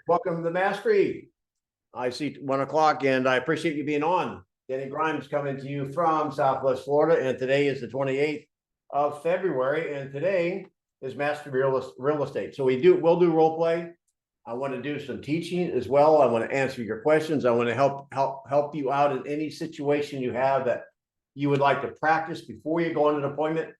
Welcome to the Mastery. I see 1 o'clock and I appreciate you being on. Denny Grimes coming to you from Southwest Florida, and today is the 28th of February, and today is Mastery Real Estate. So we'll do role play. I want to do some teaching as well. I want to answer your questions. I want to help you out in any situation you have that you would like to practice before you go on an appointment.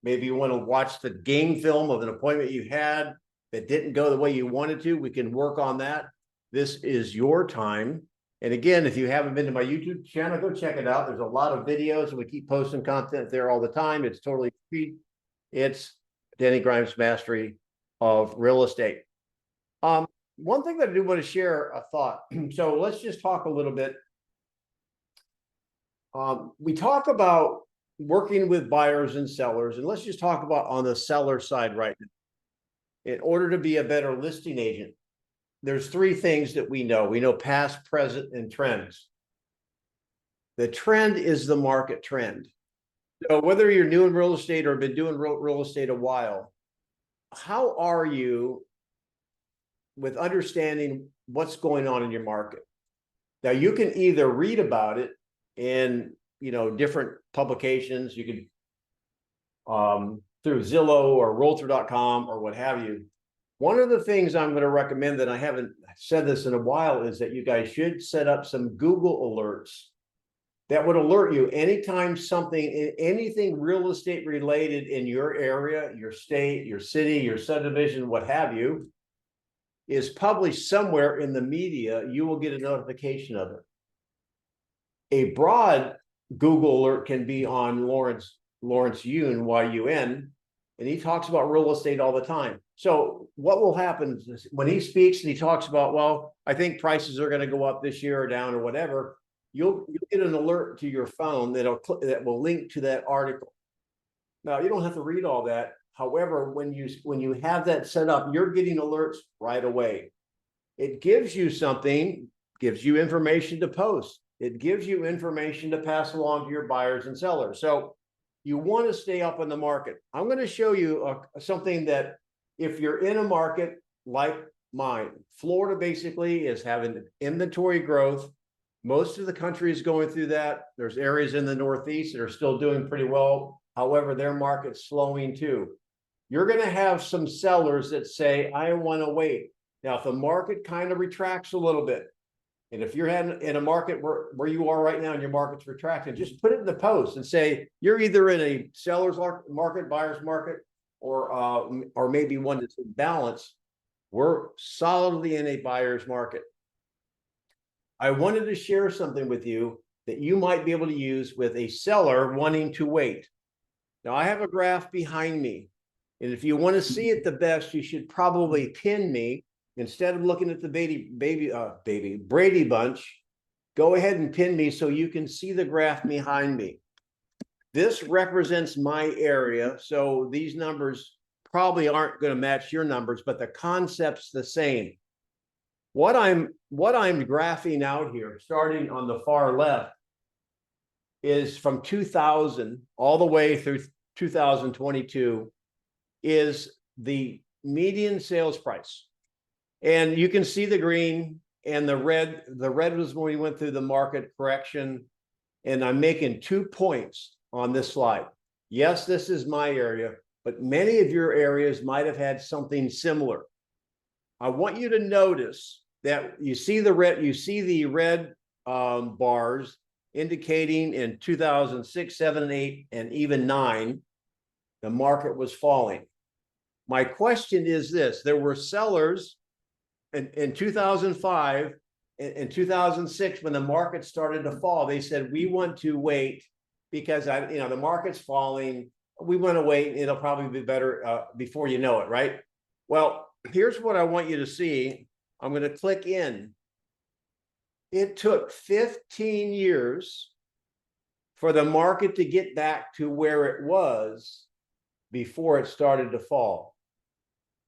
Maybe you want to watch the game film of an appointment you had that didn't go the way you wanted to. We can work on that. This is your time. And again, if you haven't been to my YouTube channel, go check it out. There's a lot of videos and we keep posting content there all the time. It's totally free. It's Denny Grimes Mastery of Real Estate. One thing that I do want to share a thought. So let's just talk a little bit. We talk about working with buyers and sellers, and let's just talk about on the seller side right now. In order to be a better listing agent, there's three things that we know. We know past, present, and trends. The trend is the market trend. So whether you're new in real estate or been doing real estate a while, how are you with understanding what's going on in your market? Now, you can either read about it in different publications. You can through Zillow or Realtor.com or what have you. One of the things I'm going to recommend, that I haven't said this in a while, is that you guys should set up some Google alerts that would alert you anytime anything real estate related in your area, your state, your city, your subdivision, what have you, is published somewhere in the media. You will get a notification of it. A broad Google alert can be on Lawrence Yun, Y-U-N, and he talks about real estate all the time. So what will happen is when he speaks and he talks about, well, I think prices are going to go up this year or down or whatever, you'll get an alert to your phone that will link to that article. Now, you don't have to read all that. However, when you have that set up, you're getting alerts right away. It gives you something, gives you information to post. It gives you information to pass along to your buyers and sellers. So you want to stay up in the market. I'm going to show you something that if you're in a market like mine, Florida basically is having inventory growth. Most of the country is going through that. There's areas in the Northeast that are still doing pretty well. However, their market's slowing too. You're going to have some sellers that say, I want to wait. Now, if the market kind of retracts a little bit, and if you're in a market where you are right now and your market's retracting, just put it in the post and say you're either in a seller's market, buyer's market, or maybe one that's in balance. We're solidly in a buyer's market. I wanted to share something with you that you might be able to use with a seller wanting to wait. Now, I have a graph behind me, and if you want to see it the best, you should probably pin me. Instead of looking at the Brady Bunch, go ahead and pin me so you can see the graph behind me. This represents my area, so these numbers probably aren't going to match your numbers, but the concept's the same. What I'm graphing out here, starting on the far left, is from 2000 all the way through 2022, is the median sales price. And you can see the green and the red. The red was when we went through the market correction. And I'm making 2 points on this slide. Yes, this is my area, but many of your areas might have had something similar. I want you to notice that you see the red bars indicating in 2006, 7, 8, and even 9, the market was falling. My question is this: there were sellers in 2005 and 2006, when the market started to fall, they said, we want to wait because the market's falling. We want to wait. It'll probably be better before you know it, right? Well, here's what I want you to see. I'm going to click in. It took 15 years for the market to get back to where it was before it started to fall.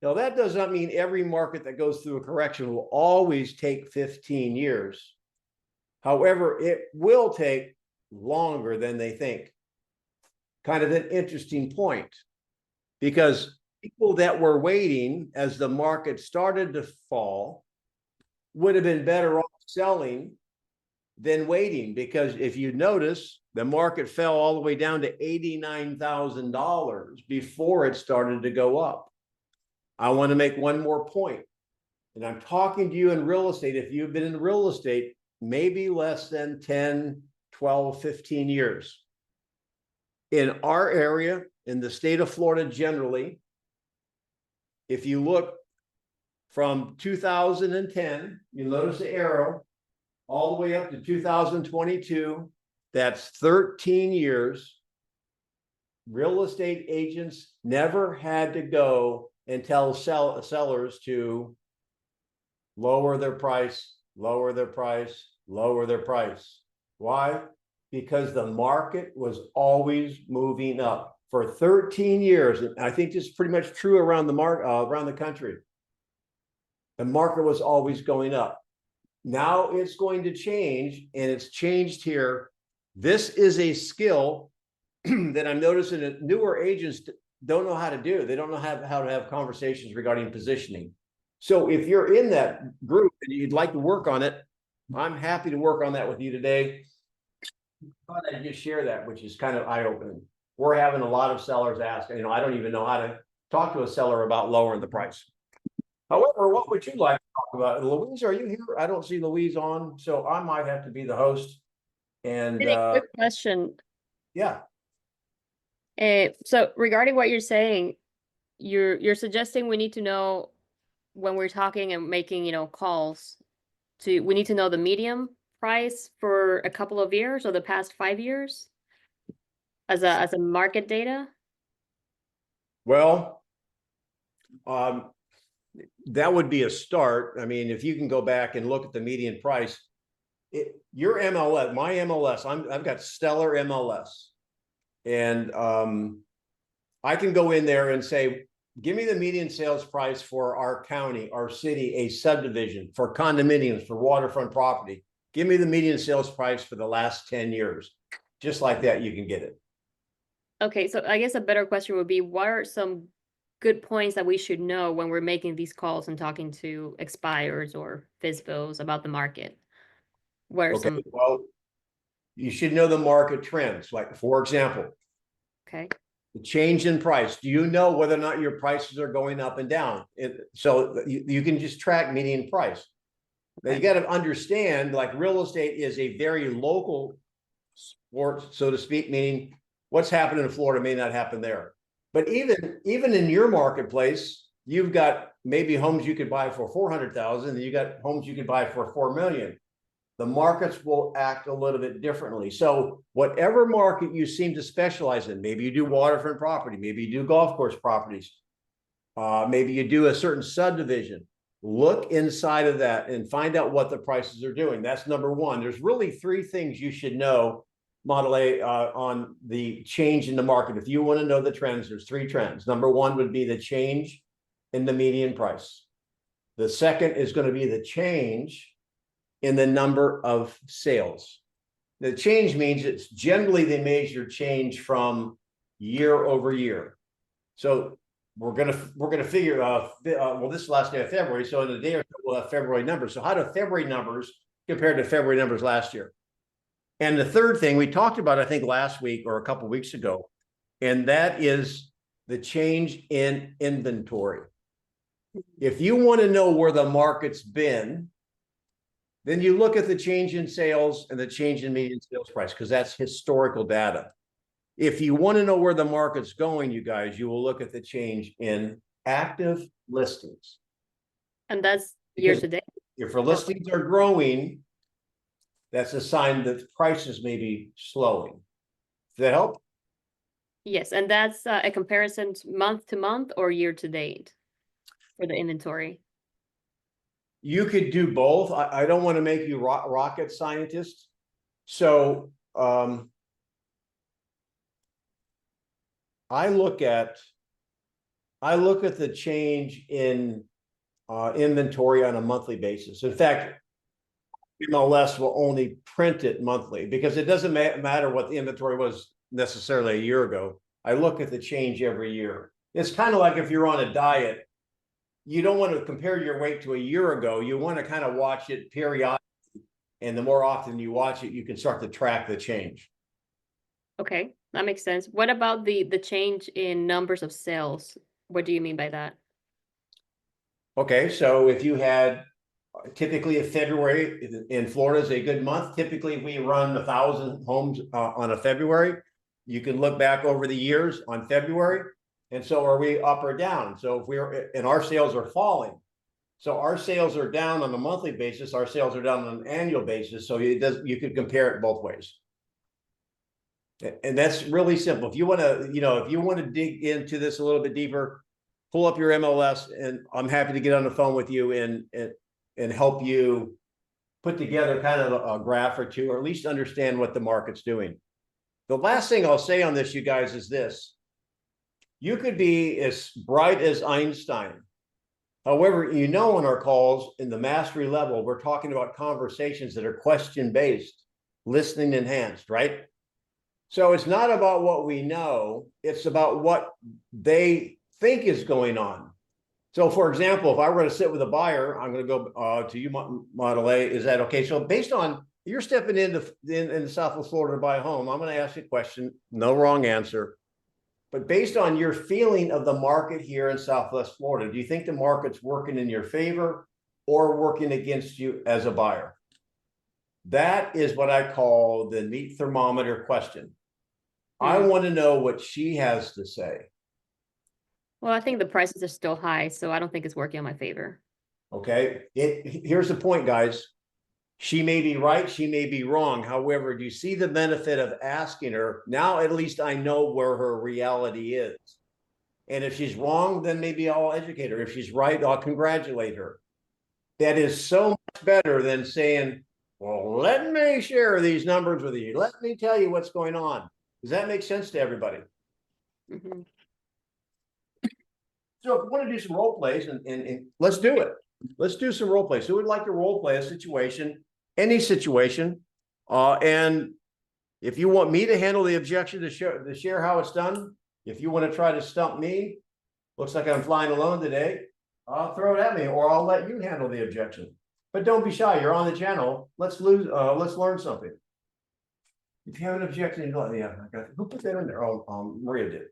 Now, that does not mean every market that goes through a correction will always take 15 years. However, it will take longer than they think. Kind of an interesting point, because people that were waiting as the market started to fall would have been better off selling than waiting, because if you notice, the market fell all the way down to $89,000 before it started to go up. I want to make one more point, and I'm talking to you in real estate. If you've been in real estate, maybe less than 10, 12, 15 years. In our area, in the state of Florida generally, if you look from 2010, you notice the arrow, all the way up to 2022, that's 13 years. Real estate agents never had to go and tell sellers to lower their price, lower their price, lower their price. Why? Because the market was always moving up for 13 years. And I think this is pretty much true around the country. The market was always going up. Now it's going to change, and it's changed here. This is a skill that I'm noticing that newer agents don't know how to do. They don't know how to have conversations regarding positioning. So if you're in that group and you'd like to work on it, I'm happy to work on that with you today. I thought I'd just share that, which is kind of eye-opening. We're having a lot of sellers ask, I don't even know how to talk to a seller about lowering the price. However, what would you like to talk about? Louise, are you here? I don't see Louise on, so I might have to be the host. And quick question. Yeah. So regarding what you're saying, you're suggesting we need to know when we're talking and making, calls we need to know the medium price for a couple of years or the past 5 years as a market data? Well, that would be a start. I mean, if you can go back and look at the median price, your MLS, my MLS, I've got stellar MLS, and I can go in there and say, give me the median sales price for our county, our city, a subdivision, for condominiums, for waterfront property. Give me the median sales price for the last 10 years. Just like that, you can get it. Okay, so I guess a better question would be, what are some good points that we should know when we're making these calls and talking to expires or FSBOs about the market? Where Okay, well, you should know the market trends. Like, for example, okay, the change in price. Do you know whether or not your prices are going up and down? So you can just track median price. Now, you got to understand, like, real estate is a very local sport, so to speak, meaning what's happening in Florida may not happen there. But even in your marketplace, you've got maybe homes you could buy for 400,000, and you got homes you could buy for 4 million. The markets will act a little bit differently. So whatever market you seem to specialize in, maybe you do waterfront property, maybe you do golf course properties, maybe you do a certain subdivision. Look inside of that and find out what the prices are doing. That's number one. There's really 3 things you should know, Model A, on the change in the market. If you want to know the trends, there's 3 trends. Number 1 would be the change in the median price. The second is going to be the change in the number of sales. The change means it's generally they measure change from year over year. So we're gonna figure well, this is the last day of February, so in a day or so we'll have February numbers. So how do February numbers compare to February numbers last year? And the third thing we talked about, I think last week or a couple of weeks ago, and that is the change in inventory. If you want to know where the market's been, then you look at the change in sales and the change in median sales price, because that's historical data. If you want to know where the market's going, you guys, you will look at the change in active listings. And that's year to date. If our listings are growing, that's a sign that prices may be slowing. Does that help? Yes, and that's a comparison month to month or year to date for the inventory. You could do both. I don't want to make you rocket scientists. So I look at the change in inventory on a monthly basis. In fact, MLS will only print it monthly because it doesn't matter what the inventory was necessarily a year ago. I look at the change every year. It's kind of like if you're on a diet you don't want to compare your weight to a year ago. You want to kind of watch it periodically. And the more often you watch it, you can start to track the change. Okay, that makes sense. What about the change in numbers of sales? What do you mean by that? Okay, so if you had typically a February in Florida is a good month. Typically, we run 1,000 homes on a February. You can look back over the years on February. And so are we up or down? So if we're, and our sales are falling. So our sales are down on a monthly basis. Our sales are down on an annual basis. So it does, you could compare it both ways. And that's really simple. If you want to, if you want to dig into this a little bit deeper, pull up your MLS, and I'm happy to get on the phone with you and help you put together kind of a graph or two, or at least understand what the market's doing. The last thing I'll say on this, you guys, is this. You could be as bright as Einstein. However, in our calls in the mastery level, we're talking about conversations that are question-based, listening enhanced, right? So it's not about what we know, it's about what they think is going on. So for example, if I were going to sit with a buyer, I'm going to go to you, Model A, is that okay? So based on, you're stepping into in Southwest Florida to buy a home, I'm going to ask you a question, no wrong answer. But based on your feeling of the market here in Southwest Florida, do you think the market's working in your favor or working against you as a buyer? That is what I call the meat thermometer question. I want to know what she has to say. Well, I think the prices are still high, so I don't think it's working in my favor. Okay. Here's the point, guys. She may be right, she may be wrong. However, do you see the benefit of asking her? Now, at least I know where her reality is. And if she's wrong, then maybe I'll educate her. If she's right, I'll congratulate her. That is so much better than saying, well, let me share these numbers with you. Let me tell you what's going on. Does that make sense to everybody? Mm-hmm. So if you want to do some role plays, and let's do it. Let's do some role plays. Who would like to role play a situation, any situation? And if you want me to handle the objection to share how it's done, if you want to try to stump me, looks like I'm flying alone today, throw it at me, or I'll let you handle the objection. But don't be shy. You're on the channel. Let's learn something. If you have an objection, you go, yeah, who put that in there? Oh, Maria did.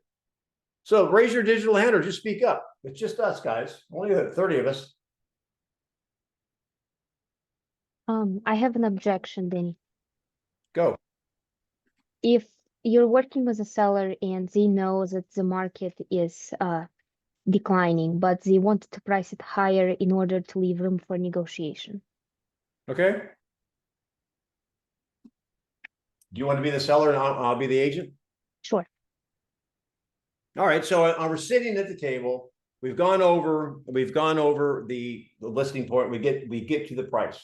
So raise your digital hand or just speak up. It's just us, guys. Only 30 of us. I have an objection, Denny. Go. If you're working with a seller and they know that the market is declining, but they want to price it higher in order to leave room for negotiation. Okay. Do you want to be the seller and I'll be the agent? Sure. All right. So we're sitting at the table. We've gone over the listing point. We get to the price.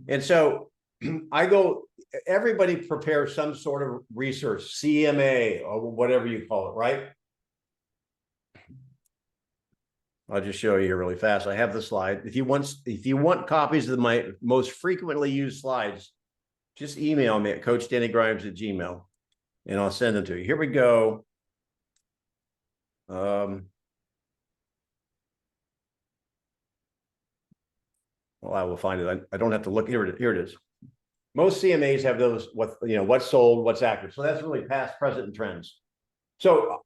And so everybody prepares some sort of research, CMA or whatever you call it, right? I'll just show you here really fast. I have the slide. If you want copies of my most frequently used slides, just email me at coachdannygrimes@gmail.com and I'll send them to you. Here we go. Well, I will find it. I don't have to look. Here it is. Most CMAs have those, what's sold, what's active. So that's really past, present, and trends. So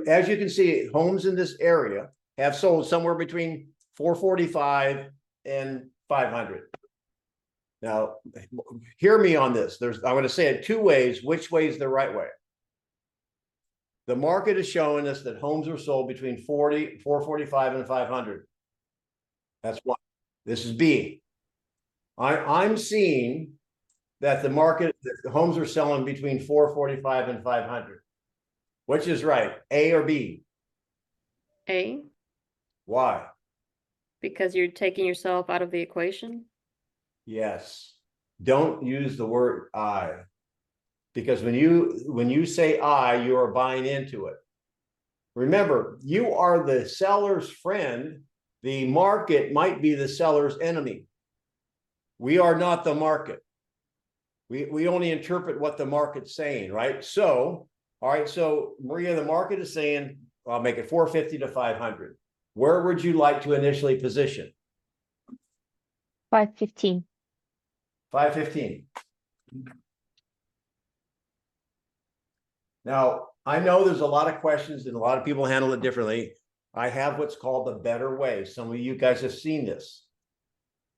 as you can see, homes in this area have sold somewhere between 445 and 500. Now, hear me on this. I'm going to say it two ways. Which way is the right way? The market is showing us that homes are sold between 445 and 500. That's one. This is B. I'm seeing that the homes are selling between 445 and 500. Which is right, A or B? A. Why? Because you're taking yourself out of the equation. Yes. Don't use the word I. Because when you say I, you are buying into it. Remember, you are the seller's friend. The market might be the seller's enemy. We are not the market. We only interpret what the market's saying, right? So, all right, so Maria, the market is saying, I'll make it 450 to 500. Where would you like to initially position? 515. 515. Now, I know there's a lot of questions and a lot of people handle it differently. I have what's called the better way. Some of you guys have seen this.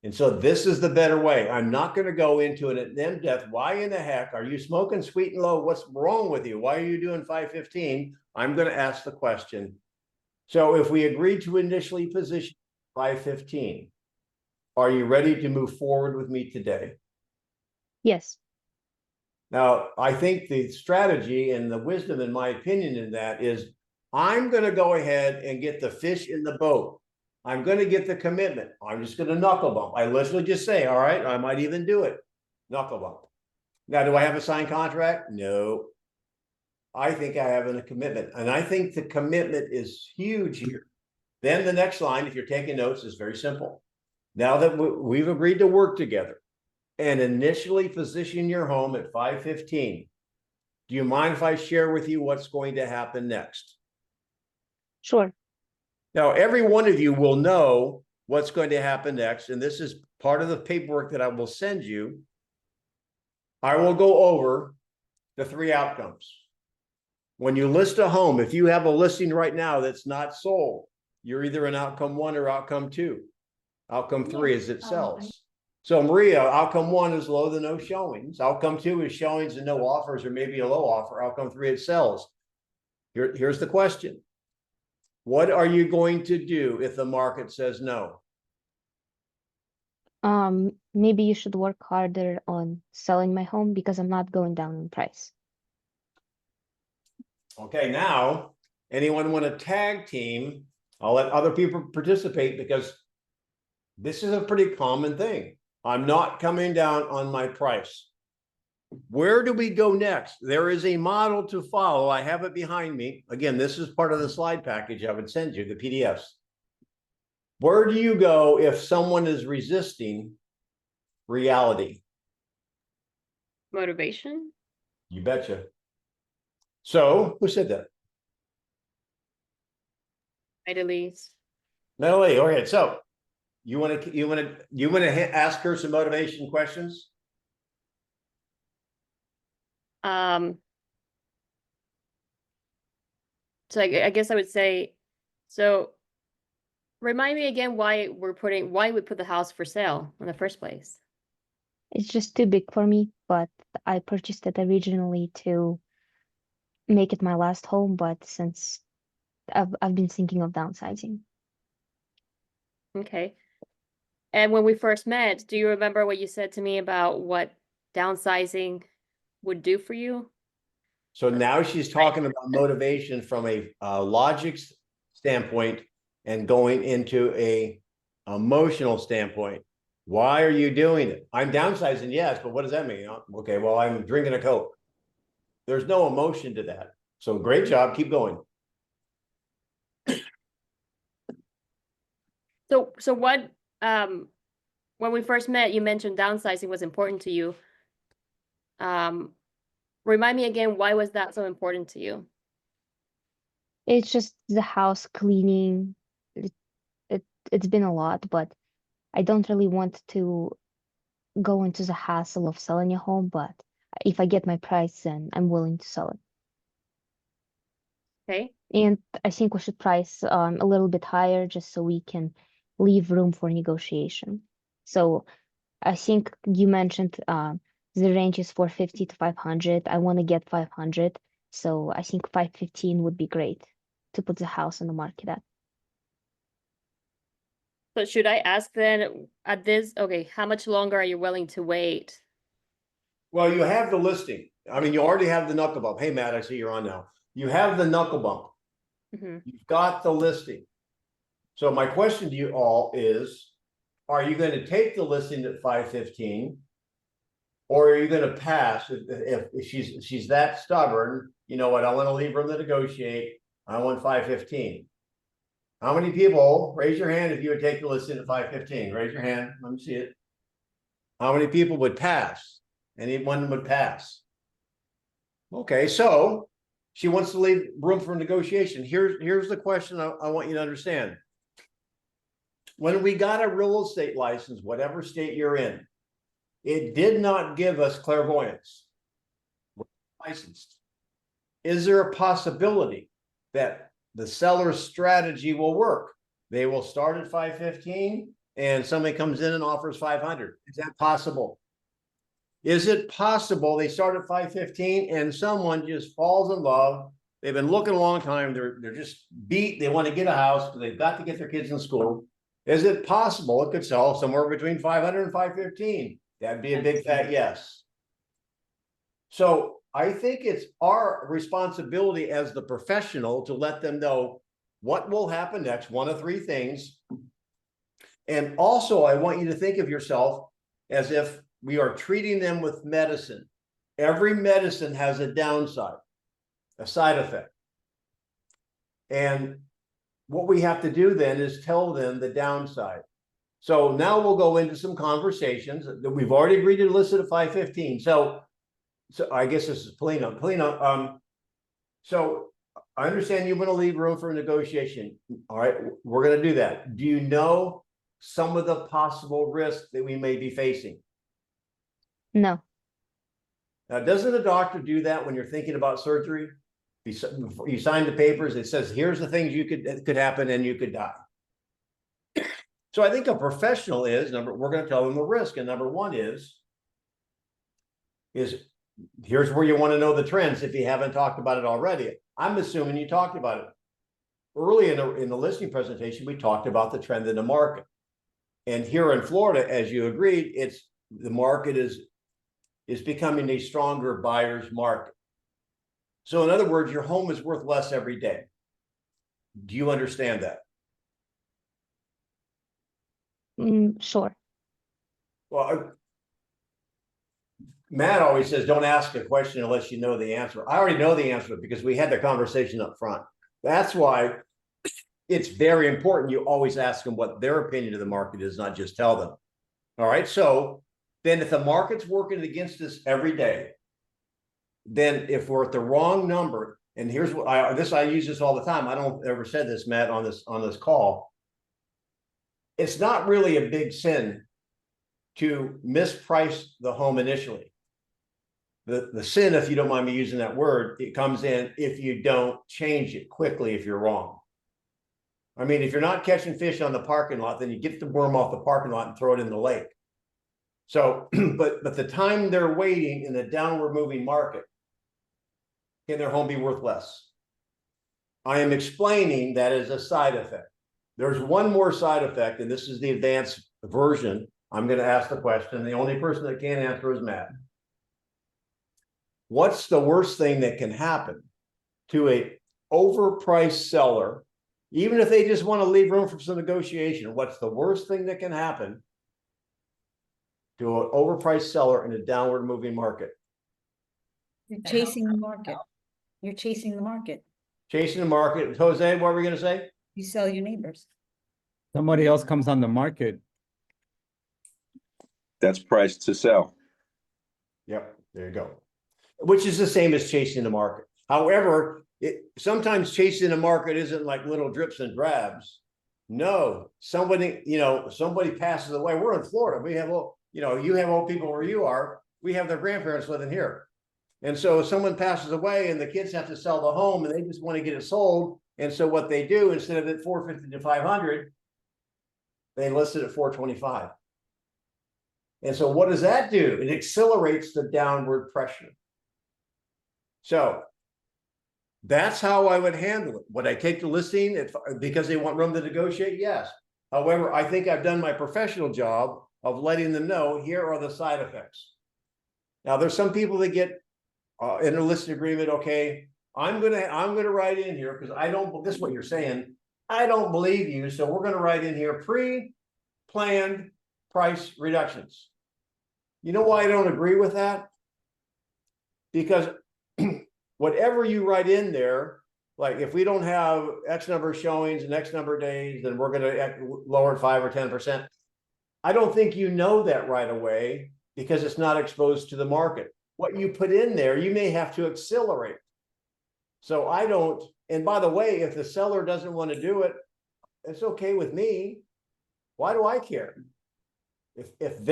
And so this is the better way. I'm not going to go into it in depth. Why in the heck are you smoking sweet and low? What's wrong with you? Why are you doing 515? I'm going to ask the question. So if we agreed to initially position 515, are you ready to move forward with me today? Yes. Now, I think the strategy and the wisdom, in my opinion, in that is I'm going to go ahead and get the fish in the boat. I'm going to get the commitment. I'm just going to knuckle bump. I literally just say, all right, I might even do it. Knuckle bump. Now, do I have a signed contract? No. I think I have a commitment. And I think the commitment is huge here. Then the next line, if you're taking notes, is very simple. Now that we've agreed to work together and initially position your home at 515, do you mind if I share with you what's going to happen next? Sure. Now, every one of you will know what's going to happen next, and this is part of the paperwork that I will send you. I will go over the 3 outcomes. When you list a home, if you have a listing right now that's not sold, you're either in outcome 1 or outcome 2. Outcome 3 is it sells. So Maria, outcome 1 is low to no showings. Outcome 2 is showings and no offers, or maybe a low offer. Outcome 3, it sells. Here's the question. What are you going to do if the market says no? Maybe you should work harder on selling my home because I'm not going down in price. Okay, now, anyone want to tag team? I'll let other people participate because this is a pretty common thing. I'm not coming down on my price. Where do we go next? There is a model to follow. I have it behind me. Again, this is part of the slide package I would send you, the PDFs. Where do you go if someone is resisting reality? Motivation? You betcha. So, who said that? Idolies. Natalie. Okay, so you want to ask her some motivation questions? So I guess I would say, so remind me again why we put the house for sale in the first place. It's just too big for me, but I purchased it originally to make it my last home, but since I've been thinking of downsizing. Okay. And when we first met, do you remember what you said to me about what downsizing would do for you? So now she's talking about motivation from a logic standpoint and going into a emotional standpoint. Why are you doing it? I'm downsizing, yes, but what does that mean? Okay, well, I'm drinking a Coke. There's no emotion to that. So great job, keep going. So what, when we first met, you mentioned downsizing was important to you. Remind me again, why was that so important to you? It's just the house cleaning. It's been a lot, but I don't really want to go into the hassle of selling a home, but if I get my price, then I'm willing to sell it. Okay. And I think we should price a little bit higher just so we can leave room for negotiation. So I think you mentioned the range is 450 to 500. I want to get 500. So I think 515 would be great to put the house on the market at. So should I ask then at this, okay, how much longer are you willing to wait? Well, you have the listing. I mean, you already have the knuckle bump. Hey, Matt, I see you're on now. You have the knuckle bump. You've got the listing. So my question to you all is, are you going to take the listing at 515? Or are you going to pass if she's that stubborn? You know what? I want to leave room to negotiate. I want 515. How many people, raise your hand if you would take the listing at 515? Raise your hand. Let me see it. How many people would pass? Anyone would pass. Okay, so she wants to leave room for negotiation. Here's the question I want you to understand. when we got a real estate license, whatever state you're in, it did not give us clairvoyance. We're licensed. Is there a possibility that the seller's strategy will work? They will start at 515 and somebody comes in and offers 500. Is that possible? Is it possible they start at 515 and someone just falls in love? They've been looking a long time. They're just beat. They want to get a house because they've got to get their kids in school. Is it possible it could sell somewhere between 500 and 515? That'd be a big fat yes. So I think it's our responsibility as the professional to let them know what will happen next, one of three things. And also, I want you to think of yourself as if we are treating them with medicine. Every medicine has a downside, a side effect. And what we have to do then is tell them the downside. So now we'll go into some conversations that we've already agreed to listen at 515. So I guess this is Polina. Polina, so I understand you want to leave room for negotiation. All right, we're going to do that. Do you know some of the possible risks that we may be facing? No. Now, doesn't a doctor do that when you're thinking about surgery? You sign the papers, it says, here's the things that could happen and you could die. So I think a professional we're going to tell them the risk. And number one is here's where you want to know the trends if you haven't talked about it already. I'm assuming you talked about it. Early in the listening presentation, we talked about the trend in the market. And here in Florida, as you agreed, the market is becoming a stronger buyer's market. So in other words, your home is worth less every day. Do you understand that? Sure. Well, Matt always says, don't ask a question unless you know the answer. I already know the answer because we had the conversation up front. That's why it's very important you always ask them what their opinion of the market is, not just tell them. All right. So then if the market's working against us every day, then if we're at the wrong number, and here's what I use this all the time. I don't ever said this, Matt, on this call. It's not really a big sin to misprice the home initially. The sin, if you don't mind me using that word, it comes in if you don't change it quickly if you're wrong. I mean, if you're not catching fish on the parking lot, then you get the worm off the parking lot and throw it in the lake. So, but the time they're waiting in the downward moving market, can their home be worth less? I am explaining that as a side effect. There's one more side effect, and this is the advanced version. I'm going to ask the question. The only person that can't answer is Matt. What's the worst thing that can happen to a overpriced seller, even if they just want to leave room for some negotiation? What's the worst thing that can happen to an overpriced seller in a downward moving market? You're chasing the market. You're chasing the market. Chasing the market. Jose, what were we going to say? You sell your neighbors. Somebody else comes on the market. That's priced to sell. Yep, there you go. Which is the same as chasing the market. However, sometimes chasing the market isn't like little drips and drabs. No, somebody passes away. We're in Florida. We have, you have old people where you are. We have their grandparents living here. And so someone passes away and the kids have to sell the home and they just want to get it sold. And so what they do, instead of at 450 to 500, they list it at 425. And so what does that do? It accelerates the downward pressure. So that's how I would handle it. Would I take the listing because they want room to negotiate? Yes. However, I think I've done my professional job of letting them know here are the side effects. Now, there's some people that get in a listing agreement. Okay, I'm gonna write in here because I don't. This is what you're saying. I don't believe you, so we're gonna write in here pre-planned price reductions. You know why I don't agree with that? Because whatever you write in there, like if we don't have X number of showings and X number of days, then we're going to lower it 5 or 10%. I don't think you know that right away because it's not exposed to the market. What you put in there, you may have to accelerate. So I don't, and by the way, if the seller doesn't want to do it, it's okay with me. Why do I care? If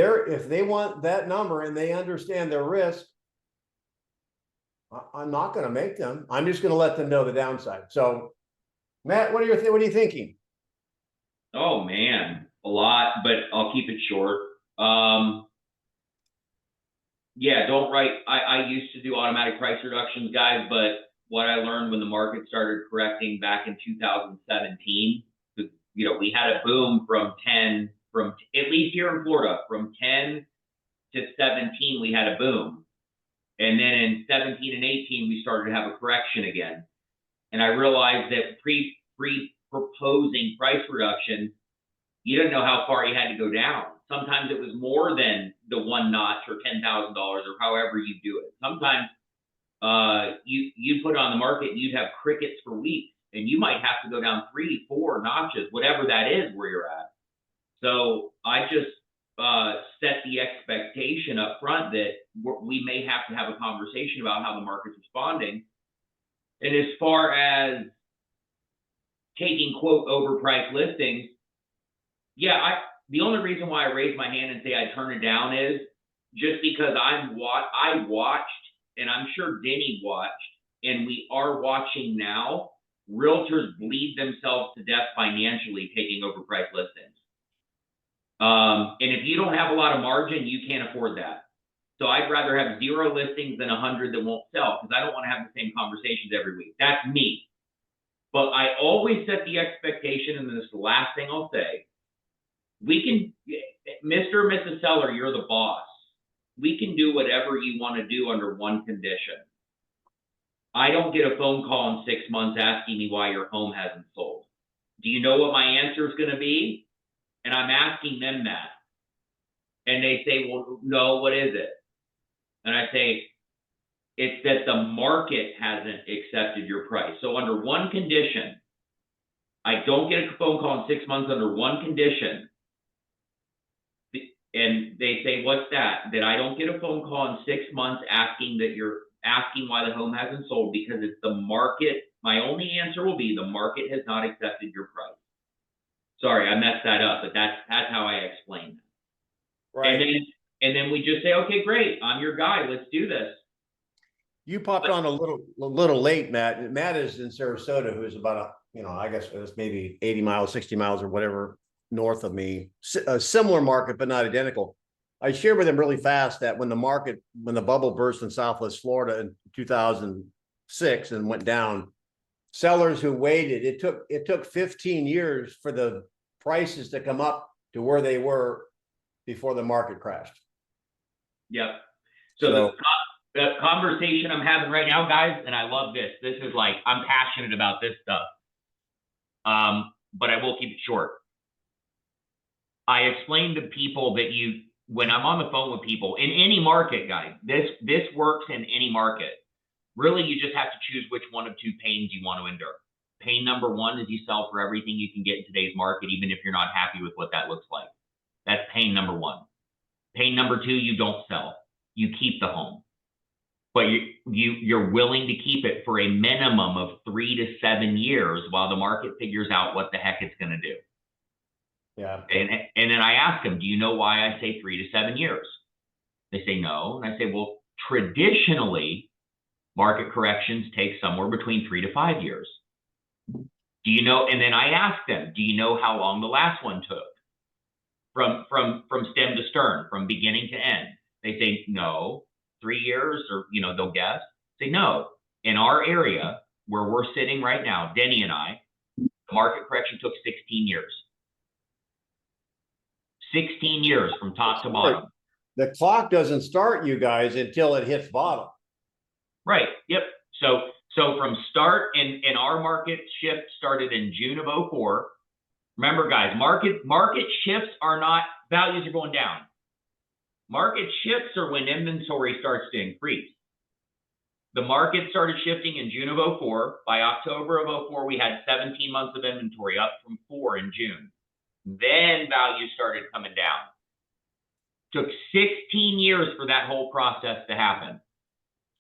they want that number and they understand their risk, I'm not gonna make them. I'm just gonna let them know the downside. So, Matt, what are you thinking? Oh man, a lot, but I'll keep it short. Yeah, don't write. I used to do automatic price reductions, guys, but what I learned when the market started correcting back in 2017, we had a boom from at least here in Florida, from 10 to 17, we had a boom. And then in 17 and 18, we started to have a correction again. And I realized that proposing price reduction, you didn't know how far you had to go down. Sometimes it was more than the one notch or $10,000 or however you do it. Sometimes you put it on the market and you'd have crickets for weeks, and you might have to go down 3, 4 notches, whatever that is where you're at. So I just set the expectation up front that we may have to have a conversation about how the market's responding. And as far as taking quote overpriced listings, yeah, the only reason why I raise my hand and say I turn it down is just because I watched, and I'm sure Denny watched, and we are watching now, realtors bleed themselves to death financially taking overpriced listings. And if you don't have a lot of margin, you can't afford that. So I'd rather have 0 listings than 100 that won't sell, because I don't want to have the same conversations every week. That's me. But I always set the expectation, and this is the last thing I'll say. We can, Mr. or Mrs. Seller, you're the boss. We can do whatever you want to do under one condition. I don't get a phone call in 6 months asking me why your home hasn't sold. Do you know what my answer is going to be? And I'm asking them that. And they say, well, no, what is it? And I say, it's that the market hasn't accepted your price. So under one condition, I don't get a phone call in 6 months under one condition. And they say, what's that? That I don't get a phone call in 6 months asking why the home hasn't sold, because it's the market. My only answer will be the market has not accepted your price. Sorry, I messed that up, but that's how I explain it. Right. And then we just say, okay, great, I'm your guy. Let's do this. You popped on a little late, Matt. Matt is in Sarasota, who is about I guess it's maybe 80 miles, 60 miles or whatever north of me. A similar market, but not identical. I shared with him really fast that when the bubble burst in Southwest Florida in 2006 and went down, sellers who waited, it took 15 years for the prices to come up to where they were before the market crashed. Yep. So the conversation I'm having right now, guys, and I love this. This is like, I'm passionate about this stuff. But I will keep it short. I explain to people that when I'm on the phone with people in any market, guys, this works in any market. Really, you just have to choose which one of two pains you want to endure. Pain number one is you sell for everything you can get in today's market, even if you're not happy with what that looks like. That's pain number one. Pain number two, you don't sell. You keep the home. But you're willing to keep it for a minimum of 3 to 7 years while the market figures out what the heck it's going to do. Yeah. And then I ask them, do you know why I say 3 to 7 years? They say no. And I say, well, traditionally, market corrections take somewhere between 3 to 5 years. Do you know? And then I ask them, do you know how long the last one took? From stem to stern, from beginning to end. They say no, 3 years, or they'll guess. Say no. In our area where we're sitting right now, Denny and I, the market correction took 16 years. 16 years from top to bottom. The clock doesn't start, you guys, until it hits bottom. Right. Yep. So from start, and our market shift started in June of 2004. Remember, guys, market shifts are not, values are going down. Market shifts are when inventory starts to increase. The market started shifting in June of 2004. By October of 2004, we had 17 months of inventory, up from 4 in June. Then values started coming down. Took 16 years for that whole process to happen.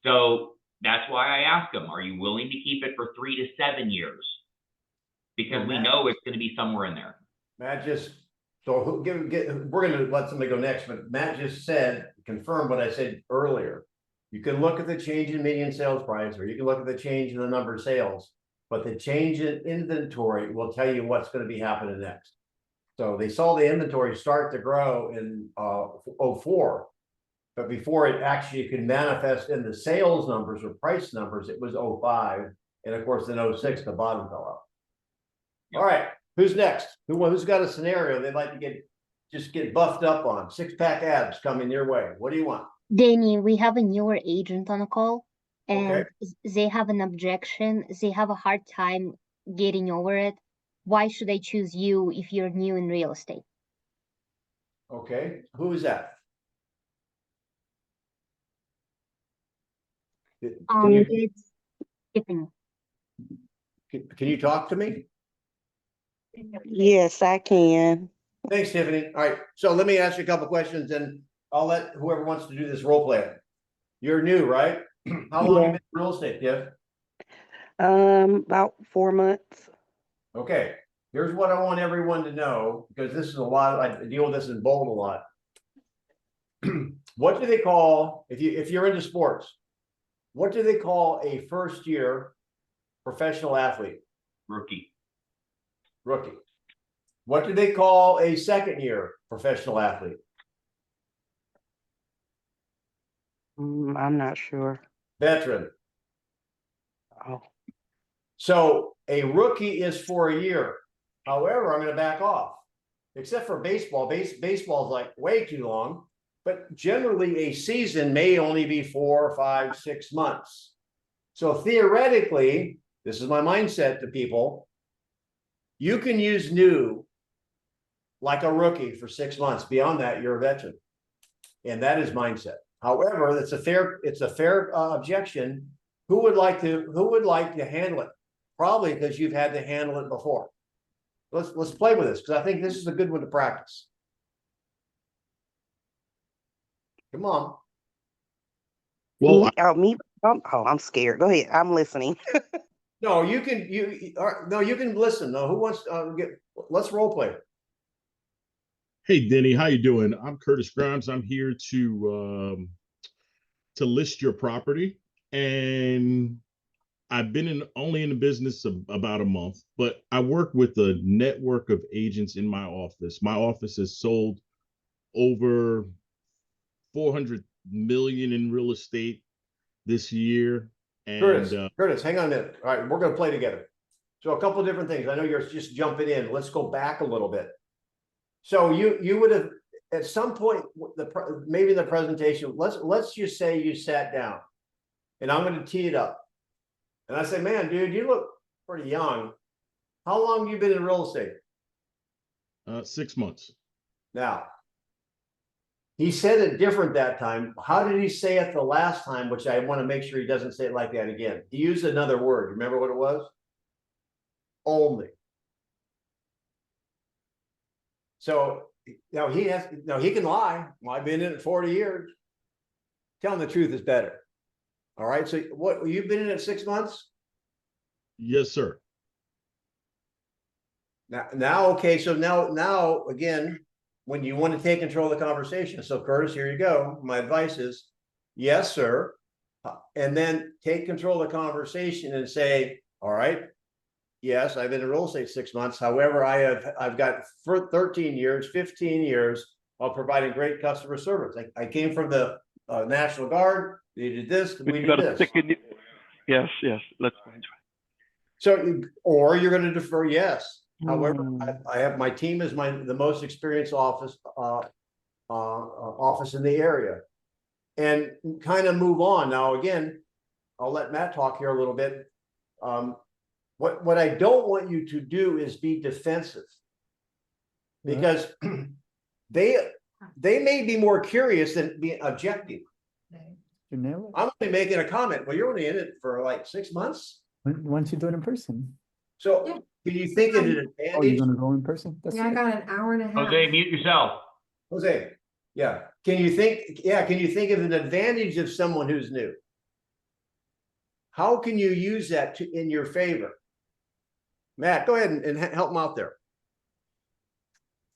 So that's why I ask them, are you willing to keep it for 3 to 7 years? Because we know it's going to be somewhere in there. Matt just So we're gonna let somebody go next, but Matt just said, confirm what I said earlier. You can look at the change in median sales price, or you can look at the change in the number of sales, but the change in inventory will tell you what's gonna be happening next. So they saw the inventory start to grow in 04. But before it actually could manifest in the sales numbers or price numbers, it was 05. And of course, in 06, the bottom fell out. All right, who's next? Who's got a scenario they'd like to get buffed up on? 6-pack abs coming your way. What do you want? Danny, we have a newer agent on a call, Okay. and they have an objection. They have a hard time getting over it. Why should I choose you if you're new in real estate? Okay, who is that? Can you, It's Tiffany. can you talk to me? Yes, I can. Thanks, Tiffany. All right, so let me ask you a couple questions and I'll let whoever wants to do this role play. You're new, right? How long have you been in real estate, Tiff? About 4 months. Okay, here's what I want everyone to know, because this is a lot, I deal with this in bold a lot. What do they call, if you're into sports, what do they call a first year professional athlete? Rookie. Rookie. What do they call a second year professional athlete? I'm not sure. Veteran. Oh, So a rookie is for a year. However, I'm going to back off, except for baseball. Baseball is like way too long, but generally a season may only be 4, 5, 6 months. So theoretically, this is my mindset to people. You can use new like a rookie for 6 months. Beyond that, you're a veteran. And that is mindset. However, it's a fair objection. Who would like to handle it? Probably because you've had to handle it before. Let's play with this, because I think this is a good one to practice. Come on. Well, I'm scared. Go ahead. I'm listening. No, you can listen. No, who wants let's role play. hey Denny, how you doing? I'm Curtis Grimes. I'm here to list your property, and I've been only in the business of about a month, but I work with a network of agents in my office. My office has sold over 400 million in real estate this year. And Curtis, hang on a minute. All right, we're going to play together. So a couple of different things. I know you're just jumping in. Let's go back a little bit. So you would have at some point maybe in the presentation. Let's just say you sat down, and I'm going to tee it up, and I say, "Man, dude, you look pretty young. How long have you been in real estate?" 6 months. Now, he said it different that time. How did he say it the last time? Which I want to make sure he doesn't say it like that again. He used another word. Remember what it was? Only. So now he can lie. Well, I've been in it 40 years. Telling the truth is better. All right. So what, you've been in it 6 months? Yes, sir. Now, okay. So now again, when you want to take control of the conversation. So Curtis, here you go. My advice is, yes, sir. And then take control of the conversation and say, all right, yes, I've been in real estate 6 months. However, I've got 13 years, 15 years of providing great customer service. I came from the National Guard. They did this, we did this. Yes, let's go. So, or you're going to defer yes. However, I have my team is the most experienced office in the area, and kind of move on. Now, again, I'll let Matt talk here a little bit. What I don't want you to do is be defensive, because they may be more curious than being objective. You I'm only making a comment. Well, you're only in it for like 6 months. Why don't you do it in person? So Yeah. can you think of an Oh, you're advantage? gonna go in person? That's Yeah, I it. got an hour and a half. Jose, mute yourself. Jose, yeah. Can you think of an advantage of someone who's new? How can you use that in your favor? Matt, go ahead and help him out there.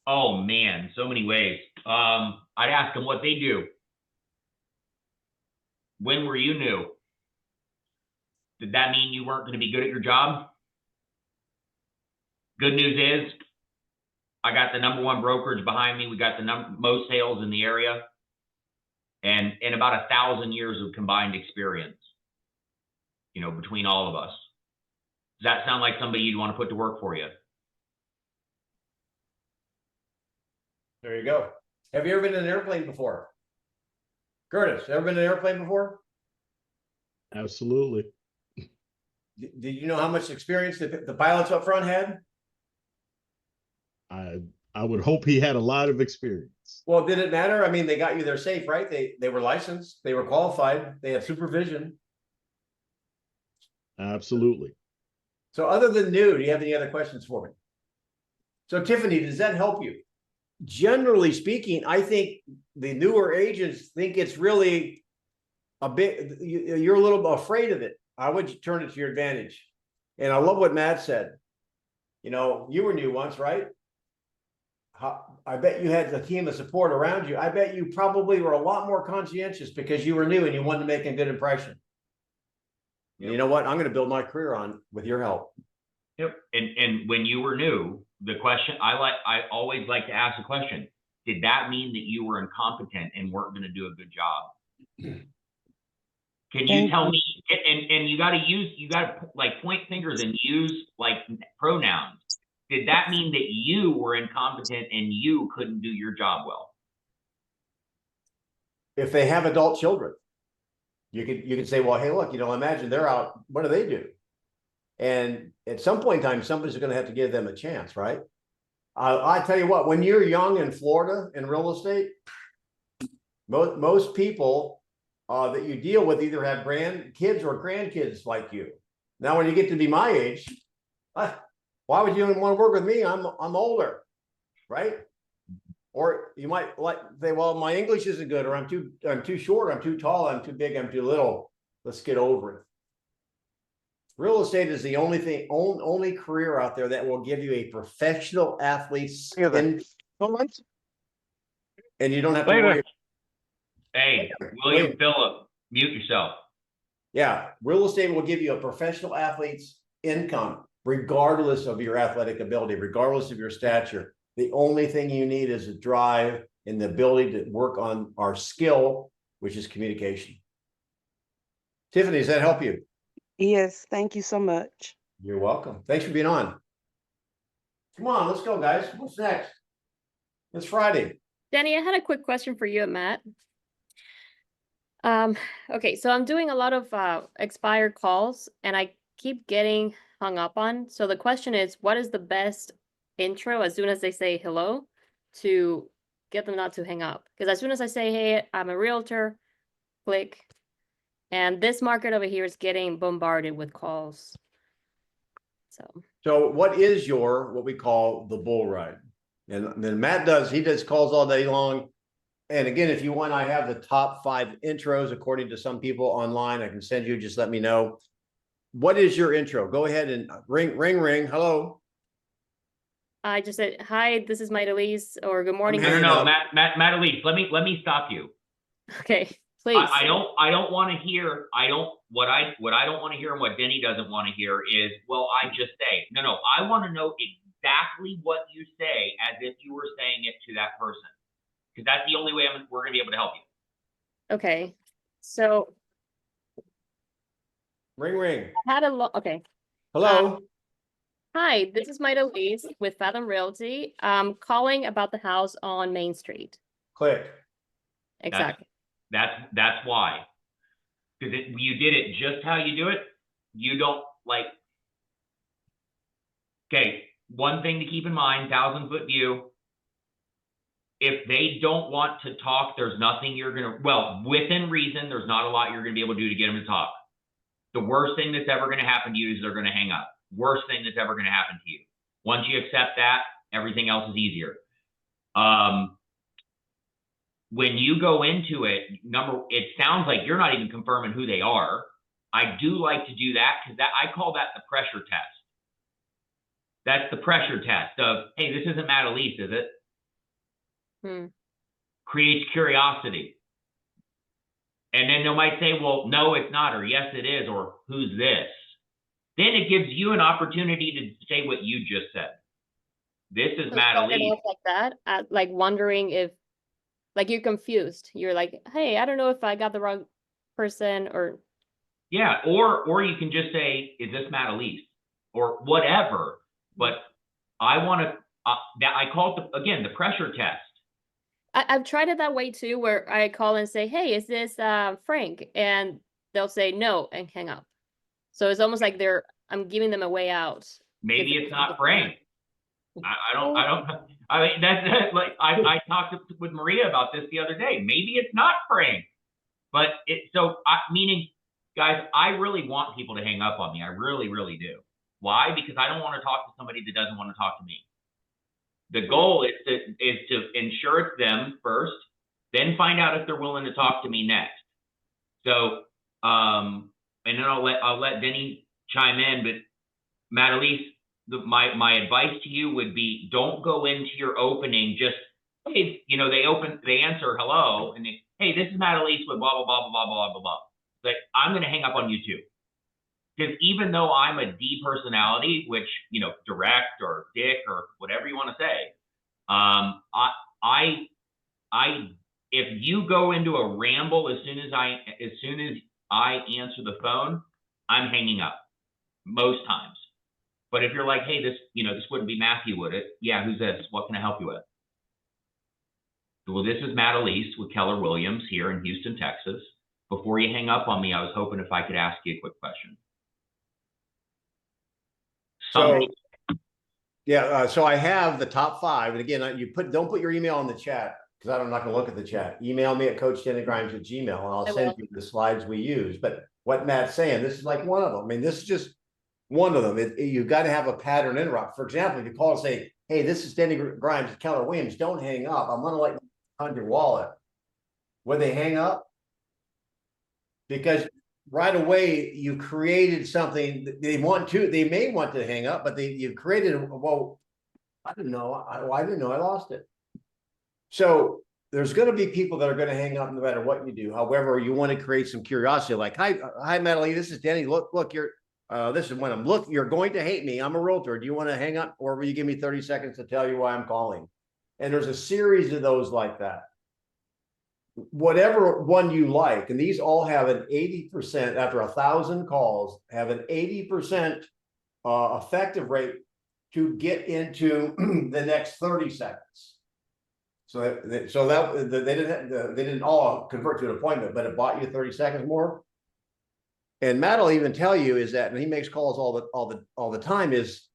Oh man, so many ways. I'd ask them what they do. When were you new? Did that mean you weren't going to be good at your job? Good news is, I got the #1 brokerage behind me. We got the most sales in the area, and about 1,000 years of combined experience, you know, between all of us. Does that sound like somebody you'd want to put to work for you? There you go. Have you ever been in an airplane before? Curtis, ever been in an airplane before? Absolutely. Did you know how much experience the pilots up front had? I would hope he had a lot of experience. Well, did it matter? I mean, they got you there safe, right? They were licensed, they were qualified, they had supervision. Absolutely. So other than new, do you have any other questions for me? So Tiffany, does that help you? Generally speaking, I think the newer agents think it's really a bit, you're a little afraid of it. I would turn it to your advantage. And I love what Matt said. You know, you were new once, right? I bet you had a team of support around you. I bet you probably were a lot more conscientious because you were new and you wanted to make a good impression. And you know what? I'm going to build my career on with your help. Yep. And when you were new, the question I always like to ask the question: did that mean that you were incompetent and weren't going to do a good job? Can you tell me? And you got to like point fingers and use like pronouns. Did that mean that you were incompetent and you couldn't do your job well? If they have adult children, you could say, well, hey, look, you know, imagine they're out. What do they do? And at some point in time, somebody's going to have to give them a chance, right? I tell you what, when you're young in Florida in real estate, most people that you deal with either have kids or grandkids like you. Now, when you get to be my age, why would you even want to work with me? I'm older, right? Or you might like say, well, my English isn't good, or I'm too short, I'm too tall, I'm too big, I'm too little. Let's get over it. Real estate is the only career out there that will give you a professional athlete's and you don't have to worry. Hey, William Phillip, mute yourself. Yeah, real estate will give you a professional athlete's income, regardless of your athletic ability, regardless of your stature. The only thing you need is a drive and the ability to work on our skill, which is communication. Tiffany, does that help you? Yes, thank you so much. You're welcome. Thanks for being on. Come on, let's go, guys. What's next? It's Friday. Denny, I had a quick question for you and Matt. Okay, so I'm doing a lot of expired calls and I keep getting hung up on. So the question is, what is the best intro as soon as they say hello to get them not to hang up? Because as soon as I say, hey, I'm a realtor, click. And this market over here is getting bombarded with calls. So what is what we call the bull ride? And then Matt he does calls all day long. And again, if you want, I have the top 5 intros according to some people online. I can send you, just let me know. What is your intro? Go ahead and ring. Hello. I just said, hi, this is Elise, or good morning. No, Matt Elise, let me stop you. Okay, please. I don't want to hear, what I don't want to hear and what Denny doesn't want to hear is, well, I just say, no, I want to know exactly what you say as if you were saying it to that person. Because that's the only way we're going to be able to help you. Okay, so. Ring. I had okay. Hello. Hi, this is Elise with Fathom Realty. I'm calling about the house on Main Street. Click. Exactly. That's why. Because you did it just how you do it. You don't like. Okay, one thing to keep in mind, 1,000-foot view. If they don't want to talk, there's nothing you're going to, well, within reason, there's not a lot you're going to be able to do to get them to talk. The worst thing that's ever going to happen to you is they're going to hang up. Worst thing that's ever going to happen to you. Once you accept that, everything else is easier. When you go into it, it sounds like you're not even confirming who they are. I do like to do that because I call that the pressure test. That's the pressure test of, hey, this isn't Matt Elise, is it? Hmm. Creates curiosity. And then they might say, well, no, it's not, or yes, it is, or who's this? Then it gives you an opportunity to say what you just said. This is So Matt start it Elise. off like that, like wondering if, like you're confused. You're like, hey, I don't know if I got the wrong person or. Yeah, or you can just say, is this Matt Elise? Or whatever. But I want to, that I call it, again, the pressure test. I've tried it that way too, where I call and say, hey, is this Frank? And they'll say no and hang up. So it's almost like I'm giving them a way out. Maybe it's not Frank. I mean, that's like, I talked with Maria about this the other day. Maybe it's not Frank, but meaning, guys, I really want people to hang up on me. I really, really do. Why? Because I don't want to talk to somebody that doesn't want to talk to me. The goal is to ensure it's them first, then find out if they're willing to talk to me next. So, and then I'll let Denny chime in, but Matt Elise, my advice to you would be, don't go into your opening just, hey, they answer hello, and hey, this is Matt Elise with blah, blah, blah, blah, blah, blah, blah. Like, I'm going to hang up on you too. Because even though I'm a D personality, which, direct or dick or whatever you want to say, if you go into a ramble as soon as I answer the phone, I'm hanging up most times. But if you're like, hey, this wouldn't be Matthew, would it? Yeah, who's this? What can I help you with? Well, this is Matt Elise with Keller Williams here in Houston, Texas. Before you hang up on me, I was hoping if I could ask you a quick question. So, yeah, so I have the top 5. And again, don't put your email in the chat because I'm not going to look at the chat. Email me at coachdenny@gmail.com and I'll send you the slides we use. But what Matt's saying, this is like one of them. I mean, this is just one of them. You've got to have a pattern interrupt. For example, if you call and say, hey, this is Denny Grimes at Keller Williams, don't hang up. I'm going to like on your wallet. Would they hang up? Because right away you created something they may want to hang up, but you've created, well, I didn't know. I didn't know I lost it. So there's going to be people that are going to hang up no matter what you do. However, you want to create some curiosity, like, hi, Madeline, this is Denny. Look, you're this is when you're going to hate me. I'm a realtor. Do you want to hang up, or will you give me 30 seconds to tell you why I'm calling? And there's a series of those like that. Whatever one you like, and these all have an 80%, after 1,000 calls, have an 80% effective rate to get into the next 30 seconds. So they didn't all convert to an appointment, but it bought you 30 seconds more. And Matt will even tell you is that, and he makes calls all the time, is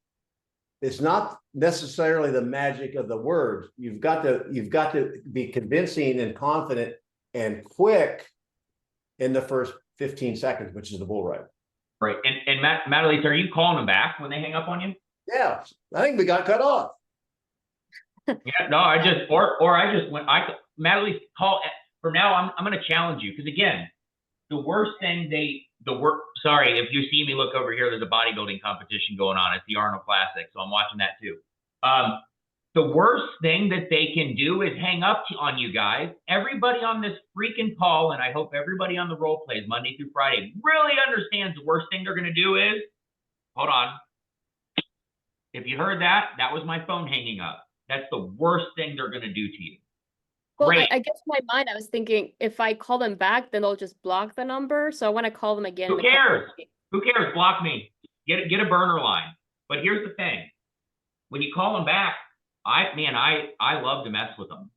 it's not necessarily the magic of the words. You've got to be convincing and confident and quick in the first 15 seconds, which is the bull ride. Right. And Matt Elise, are you calling them back when they hang up on you? Yeah, I think we got cut off. Yeah, no, Matt Elise, call. From now, I'm going to challenge you, because again, the worst thing sorry, if you see me look over here, there's a bodybuilding competition going on. It's the Arnold Classic, so I'm watching that too. The worst thing that they can do is hang up on you guys. Everybody on this freaking call, and I hope everybody on the role plays Monday through Friday, really understands the worst thing they're going to do is, hold on. If you heard that, that was my phone hanging up. That's the worst thing they're going to do to you. Well, Great. I guess in my mind, I was thinking if I call them back, then they'll just block the number. So I want to call them again. Who cares? Who cares? Block me. Get a burner line. But here's the thing. When you call them back, I love to mess with them.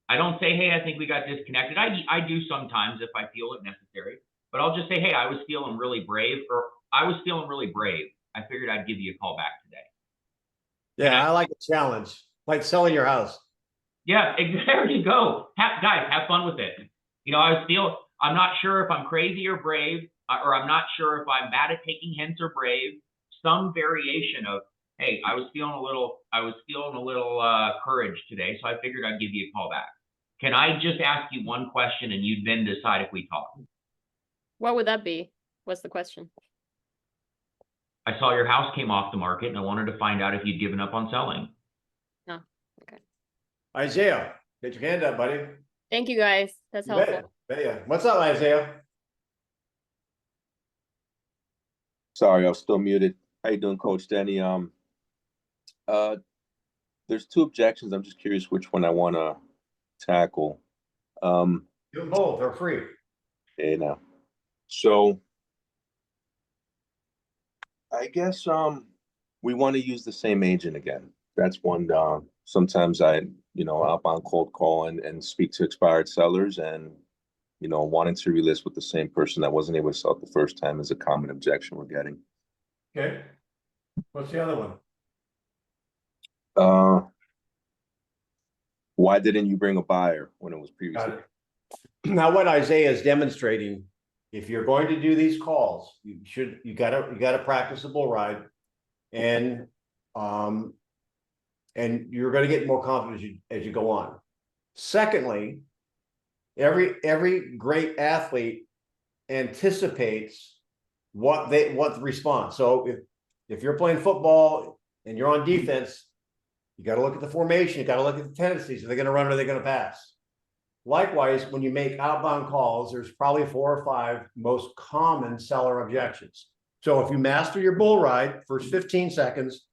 I don't say, hey, I think we got disconnected. I do sometimes if I feel it necessary. But I'll just say, hey, I was feeling really brave, or I was feeling really brave. I figured I'd give you a call back today. Yeah, I like a challenge, like selling your house. Yeah, there you go. Guys, have fun with it. I'm not sure if I'm crazy or brave, or I'm not sure if I'm bad at taking hints or brave. Some variation of, hey, I was feeling a little courage today, so I figured I'd give you a call back. Can I just ask you one question and you'd then decide if we talk? What would that be? What's the question? I saw your house came off the market and I wanted to find out if you'd given up on selling. Oh, okay. Isaiah, Get your hand up, buddy. Thank you, guys. That's You bet. helpful. Yeah. What's up, Isaiah? Sorry, I was still muted. How you doing, Coach Denny? There's two objections. I'm just curious which one I want to tackle. Do them both. They're free. Okay, now. So I guess we want to use the same agent again. That's one. Sometimes I, up on cold call and speak to expired sellers, and wanting to relist with the same person that wasn't able to sell it the first time is a common objection we're getting. Okay. What's the other one? Why didn't you bring a buyer when it was previously? Now, what Isaiah is demonstrating, if you're going to do these calls, you gotta practice the bull ride, and you're going to get more confident as you go on. Secondly, every great athlete anticipates what the response. So if you're playing football and you're on defense, you got to look at the formation. You got to look at the tendencies. Are they going to run or are they going to pass? Likewise, when you make outbound calls, there's probably 4 or 5 most common seller objections. So if you master your bull ride, first 15 seconds,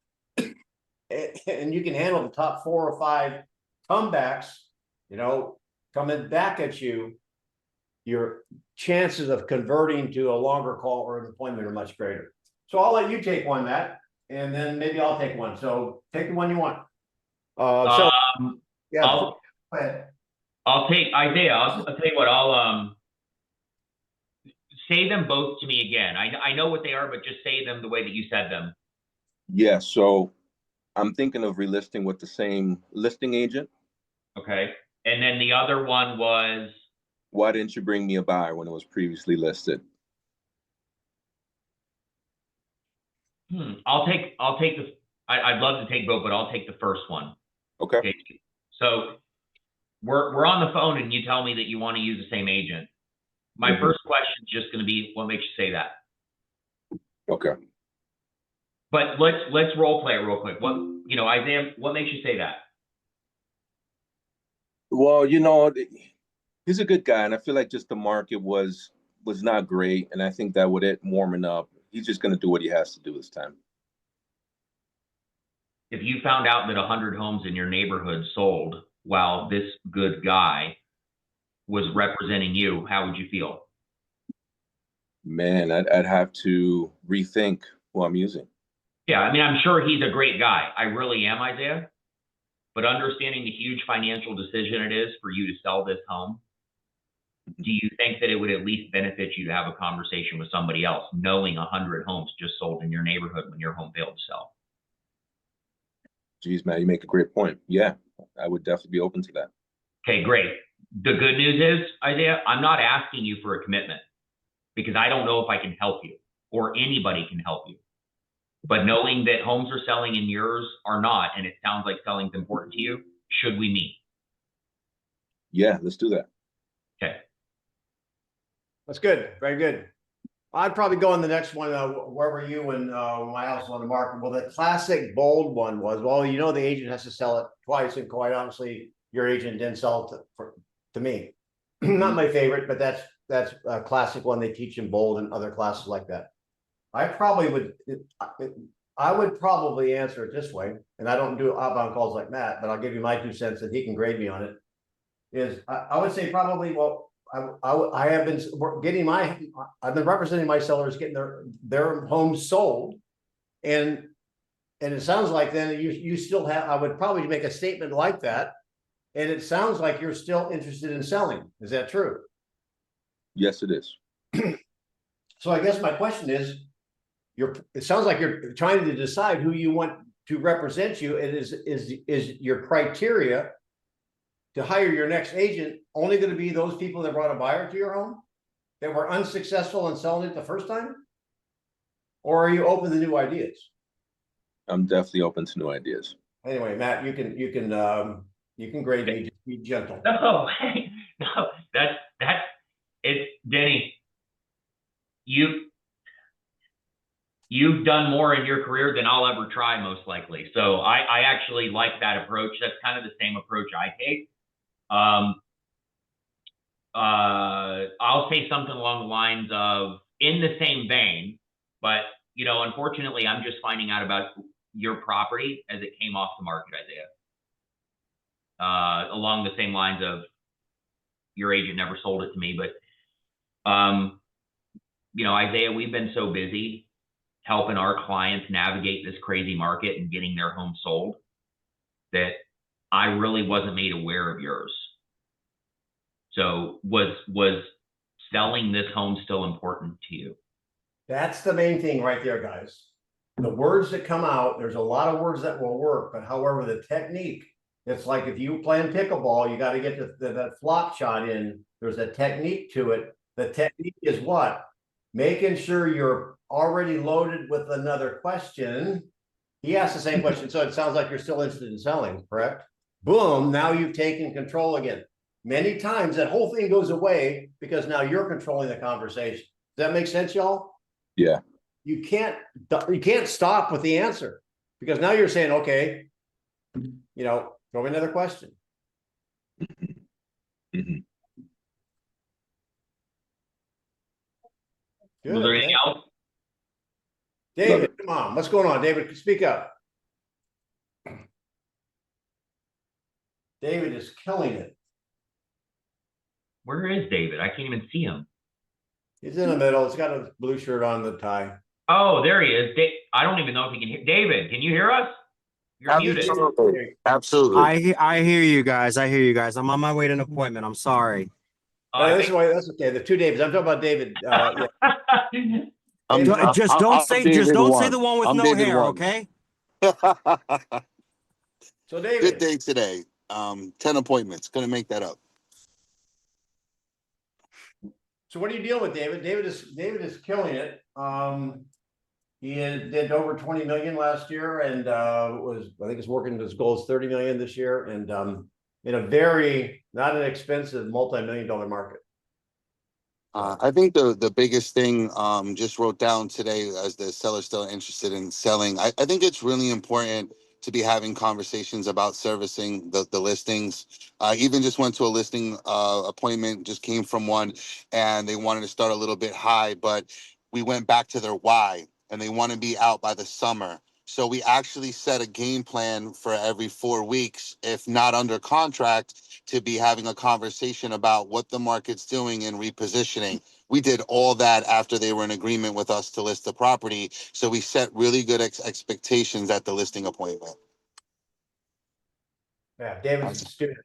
and you can handle the top 4 or 5 comebacks, coming back at you, your chances of converting to a longer call or an appointment are much greater. So I'll let you take one, Matt, and then maybe I'll take one. So take the one you want. Yeah. Go ahead. I'll take Isaiah. I'll tell you what. I'll say them both to me again. I know what they are, but just say them the way that you said them. Yeah. So I'm thinking of relisting with the same listing agent. Okay. And then the other one was, why didn't you bring me a buyer when it was previously listed? I'll take the. I'd love to take both, but I'll take the first one. Okay. So we're on the phone, and you tell me that you want to use the same agent. My first question is just going to be, what makes you say that? Okay. But let's role play it real quick. What Isaiah? What makes you say that? Well, he's a good guy, and I feel like just the market was not great, and I think that with it warming up, he's just going to do what he has to do this time. If you found out that 100 homes in your neighborhood sold while this good guy was representing you, how would you feel? Man, I'd have to rethink who I'm using. Yeah, I mean, I'm sure he's a great guy. I really am, Isaiah. But understanding the huge financial decision it is for you to sell this home, do you think that it would at least benefit you to have a conversation with somebody else, knowing 100 homes just sold in your neighborhood when your home failed to sell? Geez, man, you make a great point. Yeah, I would definitely be open to that. Okay, great. The good news is, Isaiah, I'm not asking you for a commitment because I don't know if I can help you or anybody can help you. But knowing that homes are selling and yours are not, and it sounds like selling's important to you, should we meet? Yeah, let's do that. Okay. That's good. Very good. I'd probably go on the next one. Where were you when my house was on the market? Well, the classic bold one was, well, the agent has to sell it twice, and quite honestly, your agent didn't sell it to me. Not my favorite, but that's a classic one they teach in bold and other classes like that. I would probably answer it this way, and I don't do outbound calls like Matt, but I'll give you my 2 cents and he can grade me on it. Is I would say probably, well, I've been representing my sellers getting their homes sold, and it sounds like then you still have. I would probably make a statement like that, and it sounds like you're still interested in selling. Is that true? Yes, it is. So I guess my question is, it sounds like you're trying to decide who you want to represent you, and is your criteria to hire your next agent only going to be those people that brought a buyer to your home that were unsuccessful in selling it the first time? Or are you open to new ideas? I'm definitely open to new ideas. Anyway, Matt, you can grade me, just be gentle. No, no, that's it's Denny. You've done more in your career than I'll ever try, most likely. So I actually like that approach. That's kind of the same approach I take. I'll say something along the lines of in the same vein, but you know, unfortunately, I'm just finding out about your property as it came off the market, Isaiah. Along the same lines of your agent never sold it to me, but you know, Isaiah, we've been so busy helping our clients navigate this crazy market and getting their home sold that I really wasn't made aware of yours. So was selling this home still important to you? That's the main thing right there, guys. The words that come out, there's a lot of words that will work, but however, the technique, it's like if you playing pickleball, you got to get that flop shot in. There's a technique to it. The technique is what? Making sure you're already loaded with another question. He asked the same question, so it sounds like you're still interested in selling, correct? Boom, now you've taken control again. Many times that whole thing goes away because now you're controlling the conversation. Does that make sense, y'all? Yeah. You can't stop with the answer because now you're saying, okay, you know, throw me another question. Mhm. Good, Was there anything man. else? David, come on. What's going on, David? Speak up. David is killing it. Where is David? I can't even see him. He's in the middle. He's got a blue shirt on, the tie. Oh, there he is. I don't even know if he can hear. David, can you hear us? You're muted. Absolutely. Absolutely. I hear you guys. I hear you guys. I'm on my way to an appointment. I'm sorry. That's why. That's okay. The two Davids. I'm talking about David. Yeah. David, Just don't say the one with I'm no David hair, one. okay? So David, Good day today. 10 appointments. Couldn't make that up. so what are you dealing with, David? David is killing it. He did over 20 million last year, and I think it's working. His goal is 30 million this year, and in a very not an expensive multi-million-dollar market. I think the biggest thing, just wrote down today as the seller's still interested in selling. I think it's really important to be having conversations about servicing the listings. I even just went to a listing appointment, just came from one, and they wanted to start a little bit high, but we went back to their why, and they want to be out by the summer. So we actually set a game plan for every 4 weeks, if not under contract, to be having a conversation about what the market's doing and repositioning. We did all that after they were in agreement with us to list the property. So we set really good expectations at the listing appointment. Yeah, David's a student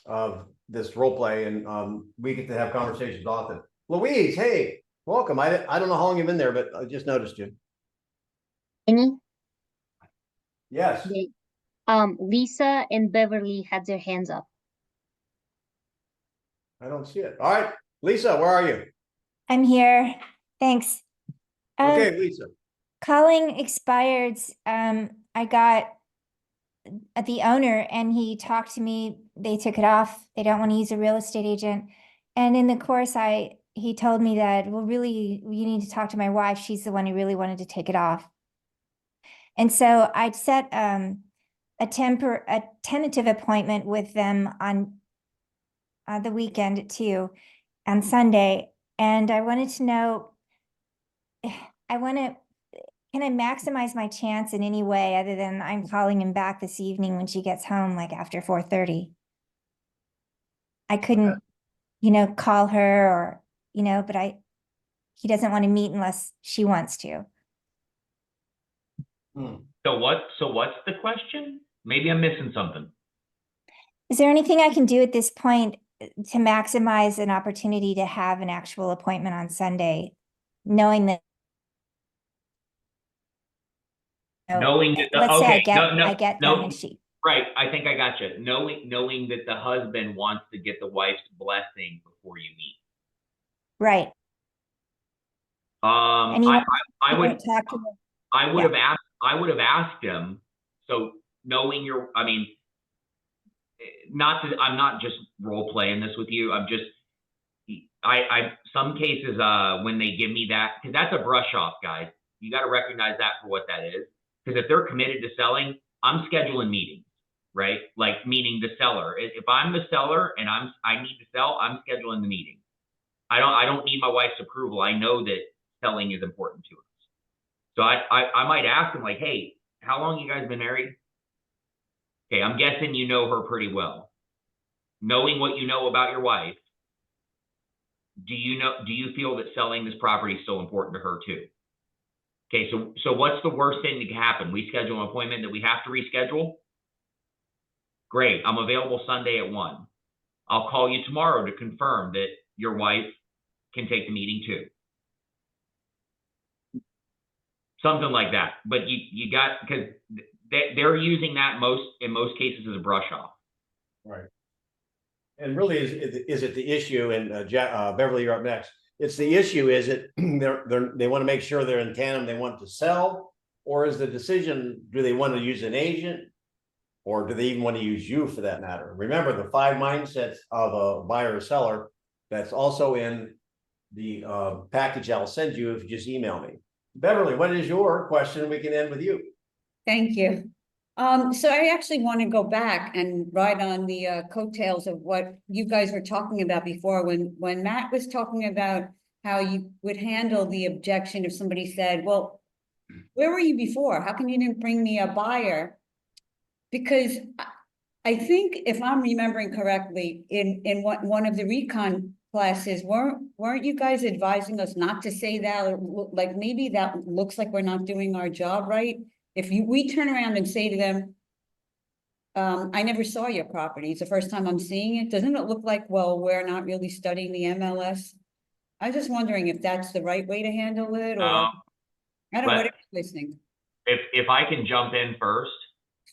of this role play, and we get to have conversations often. Louise, hey, welcome. I don't know how long you've been there, but I just noticed you. Any? Yes. Lisa and Beverly had their hands up. I don't see it. All right, Lisa, where are you? I'm here. Thanks. Okay, Lisa. Calling expireds. I got the owner and he talked to me. They took it off. They don't want to use a real estate agent. And in the course, he told me that, well, really, you need to talk to my wife. She's the one who really wanted to take it off. And so I'd set a tentative appointment with them on the weekend too, on Sunday. And I wanted to know, can I maximize my chance in any way other than I'm calling him back this evening when she gets home, like after 4:30? I couldn't, call her or, but he doesn't want to meet unless she wants to. So what's the question? Maybe I'm missing something. Is there anything I can do at this point to maximize an opportunity to have an actual appointment on Sunday, knowing that let's say I get them and she. Right, I think I got you. Knowing that the husband wants to get the wife's blessing before you meet. Right. I would have asked him. So knowing I'm not just role playing this with you. Some cases when they give me that, because that's a brush off, guys. You got to recognize that for what that is. Because if they're committed to selling, I'm scheduling meetings. right? Like meaning the seller. If I'm the seller and I need to sell, I'm scheduling the meeting. I don't need my wife's approval. I know that selling is important to us. So I might ask him like, hey, how long you guys been married? Okay, I'm guessing you know her pretty well. Knowing what you know about your wife, do you feel that selling this property is so important to her too? Okay, so what's the worst thing that can happen? We schedule an appointment that we have to reschedule? Great, I'm available Sunday at 1. I'll call you tomorrow to confirm that your wife can take the meeting too. Something like that. But you got, because they're using that in most cases as a brush off. Right. And really, is it the issue? And Beverly, you're up next. It's the issue. Is it they want to make sure they're in tandem? They want to sell, or is the decision? Do they want to use an agent, or do they even want to use you for that matter? Remember the 5 mindsets of a buyer or seller. That's also in the package I'll send you if you just email me. Beverly, what is your question? We can end with you. Thank you. So I actually want to go back and ride on the coattails of what you guys were talking about before, when Matt was talking about how you would handle the objection if somebody said, well, where were you before? How come you didn't bring me a buyer? Because I think if I'm remembering correctly, in one of the recon classes, weren't you guys advising us not to say that? Like maybe that looks like we're not doing our job right. If we turn around and say to them, I never saw your property, it's the first time I'm seeing it, doesn't it look like, well, we're not really studying the MLS? I'm just wondering if that's the right way to handle it, or I don't know what you're listening. If I can jump in first.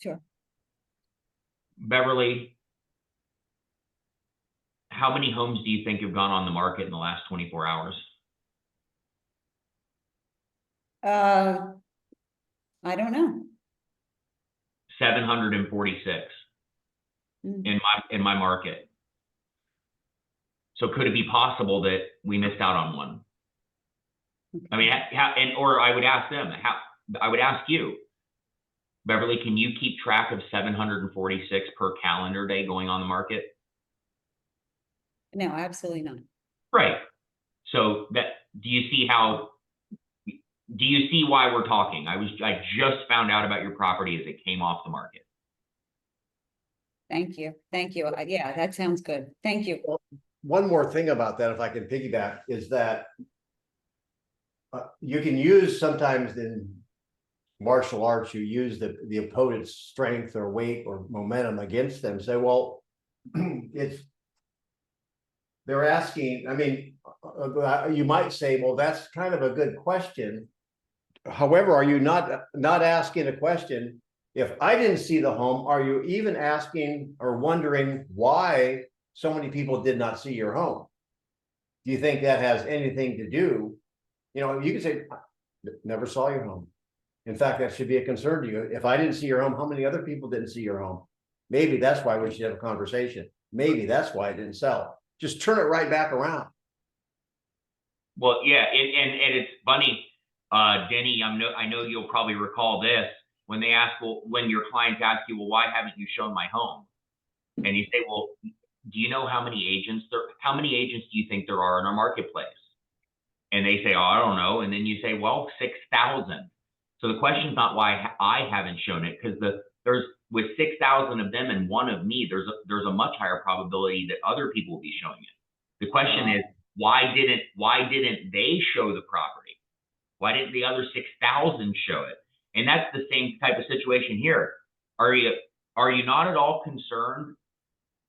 Sure. Beverly, how many homes do you think have gone on the market in the last 24 hours? I don't know. 746 in my market. So could it be possible that we missed out on one? I mean, or I would ask them, I would ask you, Beverly, can you keep track of 746 per calendar day going on the market? No, absolutely not. Right. So do you see why we're talking? I just found out about your property as it came off the market. Thank you. Thank you. Yeah, that sounds good. Thank you. One more thing about that, if I can piggyback, is that you can use sometimes in martial arts, you use the opponent's strength or weight or momentum against them. Say, well, they're asking, I mean, you might say, well, that's kind of a good question. However, are you not asking a question? If I didn't see the home, are you even asking or wondering why so many people did not see your home? Do you think that has anything to do? You know, you can say, never saw your home. In fact, that should be a concern to you. If I didn't see your home, how many other people didn't see your home? Maybe that's why we should have a conversation. Maybe that's why it didn't sell. Just turn it right back around. Well, yeah, and it's funny, Denny, I know you'll probably recall this, when they ask, well, when your clients ask you, well, why haven't you shown my home? And you say, well, do you know how many agents do you think there are in our marketplace? And they say, oh, I don't know. And then you say, well, 6,000. So the question's not why I haven't shown it, because there's with 6,000 of them and one of me, there's a much higher probability that other people will be showing it. The question is, why didn't they show the property? Why didn't the other 6,000 show it? And that's the same type of situation here. Are you not at all concerned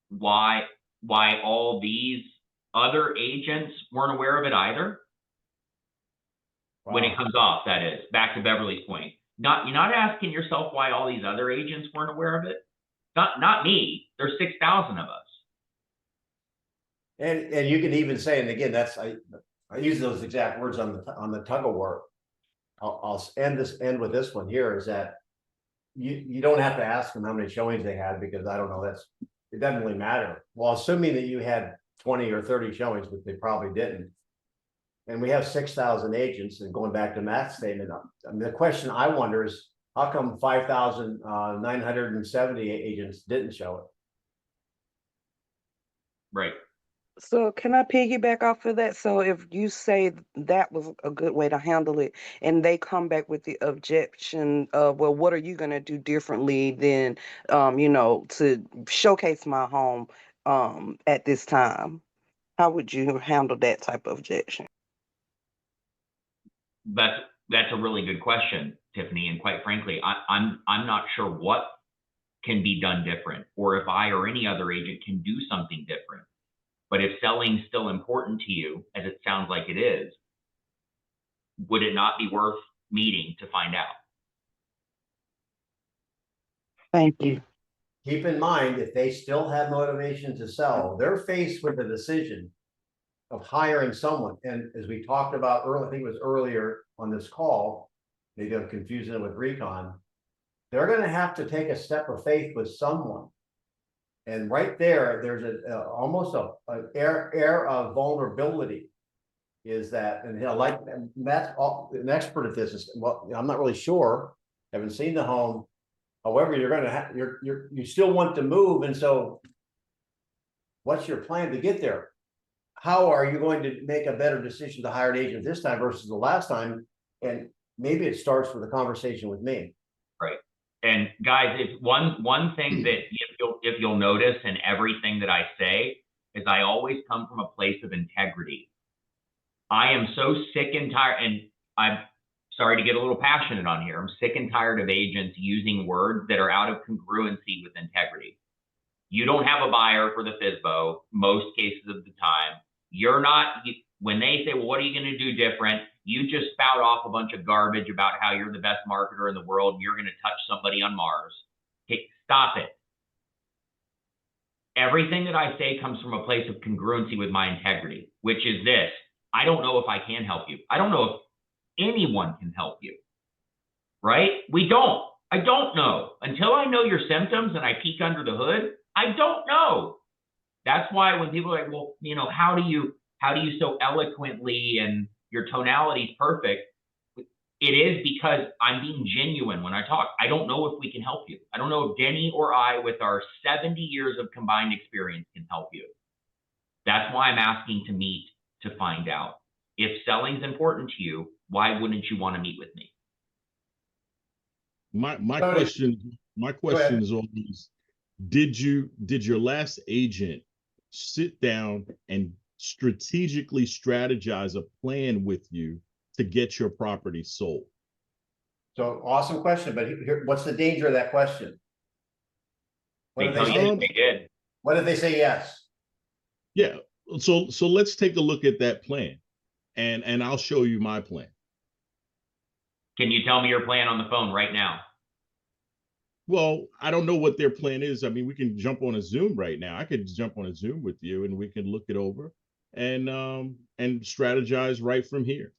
why all these other agents weren't aware of it either? Wow. When it comes off, that is, back to Beverly's point. You're not asking yourself why all these other agents weren't aware of it? Not me. There's 6,000 of us. And you can even say, and again, I use those exact words on the tug of war. I'll end with this one here, is that you don't have to ask them how many showings they had, because I don't know, it doesn't really matter. Well, assuming that you had 20 or 30 showings, but they probably didn't. And we have 6,000 agents, and going back to Matt's statement, I mean, the question I wonder is, How come 5,970 agents didn't show it? Right. So can I piggyback off of that? So if you say that was a good way to handle it, and they come back with the objection of, well, what are you gonna do differently than, to showcase my home, at this time? How would you handle that type of objection? That's a really good question, Tiffany. And quite frankly, I'm not sure what can be done different, or if I or any other agent can do something different. But if selling's still important to you, as it sounds like it is, would it not be worth meeting to find out? Thank you. Keep in mind, if they still have motivation to sell, they're faced with the decision of hiring someone. And as we talked about earlier, I think it was earlier on this call, maybe I'm confusing it with recon, they're going to have to take a step of faith with someone. And right there, there's almost an air of vulnerability. Is that, and and that's all, an expert at this is, well, I'm not really sure, haven't seen the home. However, you're going to have, you still want to move, and so what's your plan to get there? How are you going to make a better decision to hire an agent this time versus the last time? And maybe it starts with a conversation with me. Right. And guys, it's one thing that if you'll notice in everything that I say is I always come from a place of integrity. I am so sick and tired, and I'm sorry to get a little passionate on here. I'm sick and tired of agents using words that are out of congruency with integrity. You don't have a buyer for the FSBO most cases of the time. You're not, when they say, well, what are you going to do different? You just spout off a bunch of garbage about how you're the best marketer in the world and you're going to touch somebody on Mars. Okay, stop it. Everything that I say comes from a place of congruency with my integrity, which is this. I don't know if I can help you. I don't know if anyone can help you, right? We don't. I don't know. Until I know your symptoms and I peek under the hood, I don't know. That's why when people are like, well, how do you so eloquently and your tonality is perfect? It is because I'm being genuine when I talk. I don't know if we can help you. I don't know if Denny or I, with our 70 years of combined experience, can help you. That's why I'm asking to meet to find out. If selling's important to you, why wouldn't you want to meet with me? My question is always, did your last agent sit down and strategically strategize a plan with you to get your property sold? So awesome question, but here, what's the danger of that question? What if they say they did? What if they say yes? Yeah. So let's take a look at that plan, and I'll show you my plan. Can you tell me your plan on the phone right now? Well, I don't know what their plan is. I mean, we can jump on a Zoom right now. I could jump on a Zoom with you and we can look it over and strategize right from here.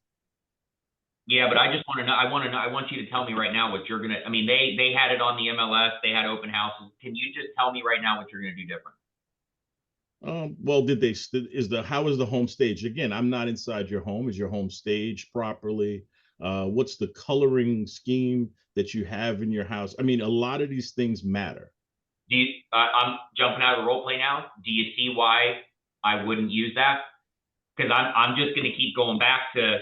Yeah, but I just want to know, I want you to tell me right now what you're going to, I mean, they had it on the MLS, they had open houses. Can you just tell me right now what you're going to do different? Well, how is the home staged? Again, I'm not inside your home. Is your home staged properly? What's the coloring scheme that you have in your house? I mean, a lot of these things matter. I'm jumping out of the role play now. Do you see why I wouldn't use that? Because I'm just going to keep going back to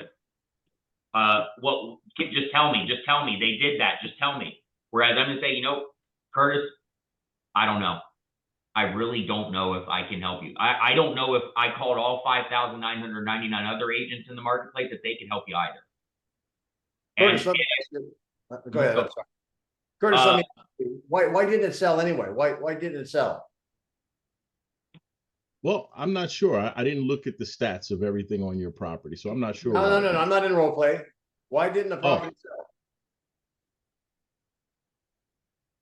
just tell me they did that. Just tell me. Whereas I'm going to say, Curtis, I don't know. I really don't know if I can help you. I don't know if I called all 5,999 other agents in the marketplace if they can help you either. Curtis, go ahead. I'm sorry. Curtis, let me ask you, why didn't it sell anyway? Why didn't it sell? Well, I'm not sure. I didn't look at the stats of everything on your property, so I'm not sure. No. I'm not in role play. Why didn't the property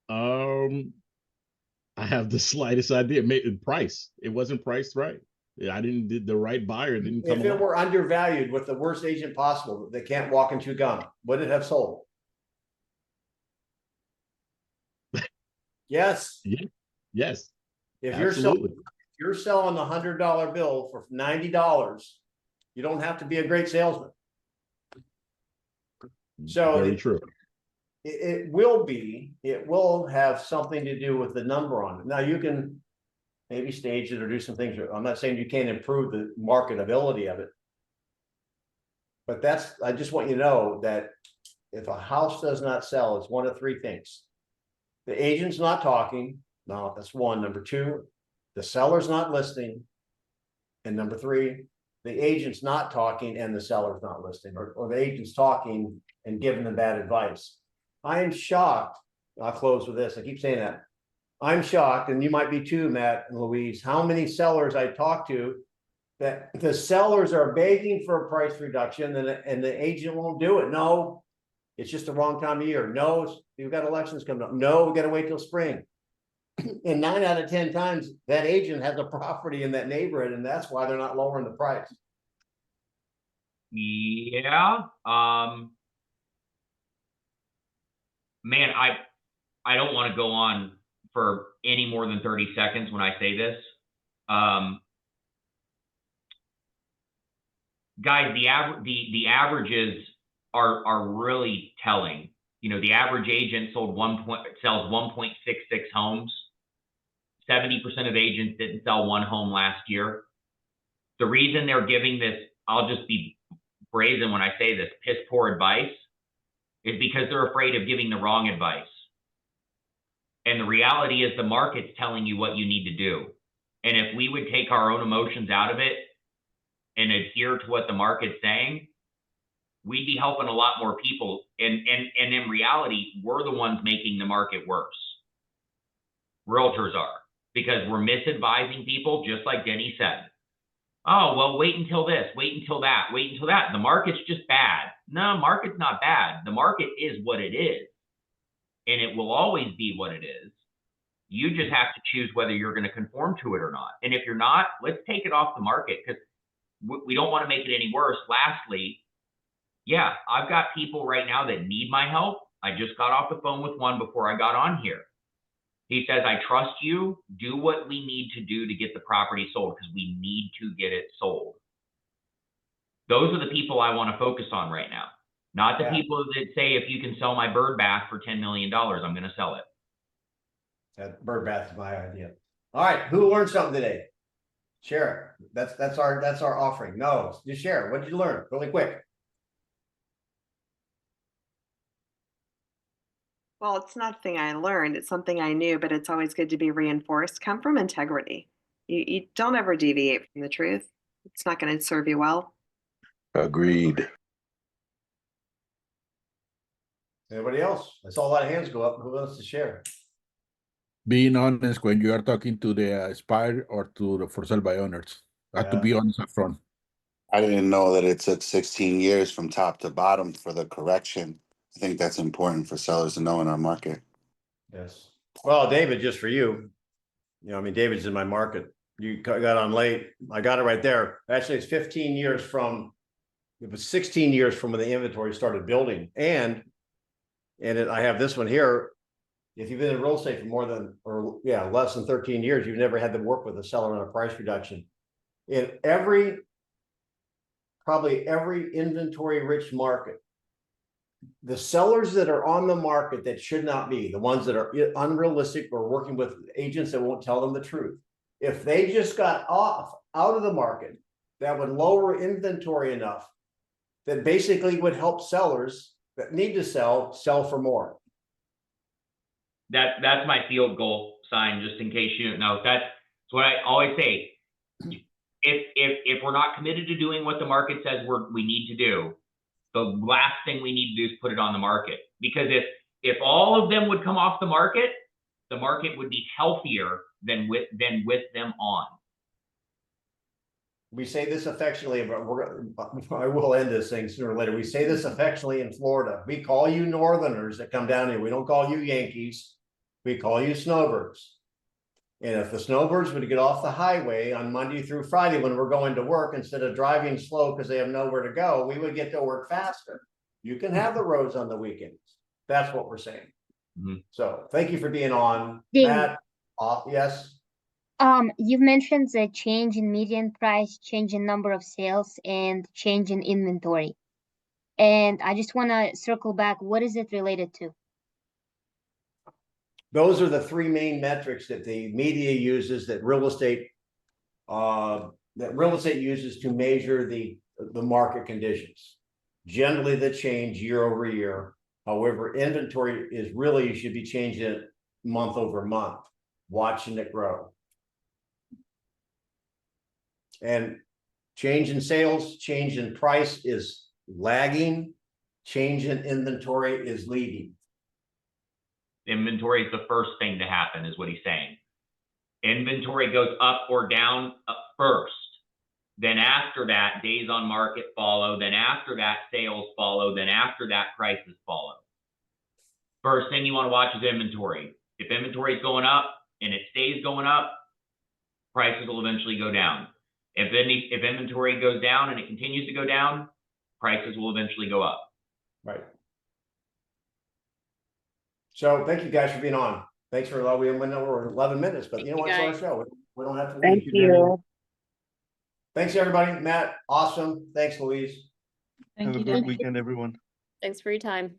sell? I have the slightest idea. Maybe price. It wasn't priced right. The right buyer didn't come If it along. were undervalued with the worst agent possible, they can't walk and chew gum, would it have sold? Yes. Yes. If absolutely. you're selling the $100 bill for $90, you don't have to be a great salesman. So very true. it will have something to do with the number on it. Now you can maybe stage it or do some things. I'm not saying you can't improve the marketability of it. But I just want you to know that if a house does not sell, it's one of three things. The agent's not talking. No, that's one. Number two, the seller's not listing. And number three, the agent's not talking and the seller's not listing, or the agent's talking and giving them bad advice. I am shocked. I'll close with this. I keep saying that. I'm shocked, and you might be too, Matt and Louise, how many sellers I talk to that the sellers are begging for a price reduction and the agent won't do it. No, it's just the wrong time of year. No, you've got elections coming up. No, we got to wait till spring. And 9 out of 10 times that agent has a property in that neighborhood, and that's why they're not lowering the price. Yeah. Man, I don't want to go on for any more than 30 seconds when I say this. Guys, the averages are really telling. You know, the average agent sells 1.66 homes. 70% of agents didn't sell one home last year. The reason they're giving this, I'll just be brazen when I say this, piss poor advice, is because they're afraid of giving the wrong advice. And the reality is the market's telling you what you need to do. And if we would take our own emotions out of it and adhere to what the market's saying, we'd be helping a lot more people. And in reality, we're the ones making the market worse. Realtors are, because we're misadvising people, just like Denny said. Oh, well, wait until this, wait until that, wait until that. The market's just bad. No, market's not bad. The market is what it is. And it will always be what it is. You just have to choose whether you're going to conform to it or not. And if you're not, let's take it off the market, because we don't want to make it any worse. Lastly, yeah, I've got people right now that need my help. I just got off the phone with one before I got on here. He says, I trust you. Do what we need to do to get the property sold, because we need to get it sold. Those are the people I want to focus on right now. Not the people that say, if you can sell my bird bath for $10 million, I'm going to sell it. That bird bath is my idea. All right, who learned something today? Share it. That's our offering. No, just share. What did you learn? Really quick. Well, it's not a thing I learned. It's something I knew, but it's always good to be reinforced. Come from integrity. You don't ever deviate from the truth. It's not going to serve you well. Agreed. Anybody else? I saw a lot of hands go up. Who wants to share? Being honest when you are talking to the expired or to the for sale by owners. Have to be honest up front. I didn't know that it took 16 years from top to bottom for the correction. I think that's important for sellers to know in our market. Yes. Well, David, just for you, I mean, David's in my market. You got on late. I got it right there. Actually, it's 15 years from, it was 16 years from when the inventory started building. And I have this one here. If you've been in real estate for more than, or less than 13 years, you've never had to work with a seller on a price reduction. In probably every inventory rich market, the sellers that are on the market that should not be, the ones that are unrealistic or working with agents that won't tell them the truth, if they just got out of the market, that would lower inventory enough that basically would help sellers that need to sell for more. That's my field goal sign, just in case you don't know. That's what I always say. If we're not committed to doing what the market says we need to do, the last thing we need to do is put it on the market. Because if all of them would come off the market would be healthier than with them on. We say this affectionately, but I will end this thing sooner or later. We say this affectionately in Florida. We call you Northerners that come down here. We don't call you Yankees. We call you snowbirds. And if the snowbirds would get off the highway on Monday through Friday when we're going to work, instead of driving slow because they have nowhere to go, we would get to work faster. You can have the roads on the weekends. That's what we're saying. Mm-hmm. So thank you for being on. Matt, yes. You've mentioned the change in median price, change in number of sales, and change in inventory. And I just want to circle back. What is it related to? those are the three main metrics that the media uses, that real estate uses to measure the market conditions. Generally, that change year over year. However, inventory is really, you should be changing it month over month, watching it grow. And change in sales, change in price is lagging, change in inventory is leading. Inventory is the first thing to happen, is what he's saying. Inventory goes up or down first. Then after that, days on market follow. Then after that, sales follow. Then after that, prices follow. First thing you want to watch is inventory. If inventory is going up and it stays going up, prices will eventually go down. If inventory goes down and it continues to go down, prices will eventually go up. Right. So thank you guys for being on. Thanks for we went over 11 minutes, but you know what, it's our show. We don't have to leave. Thank you. Thanks, everybody. Matt, awesome. Thanks, Louise. Thank Have a good weekend, everyone. Thanks for your time.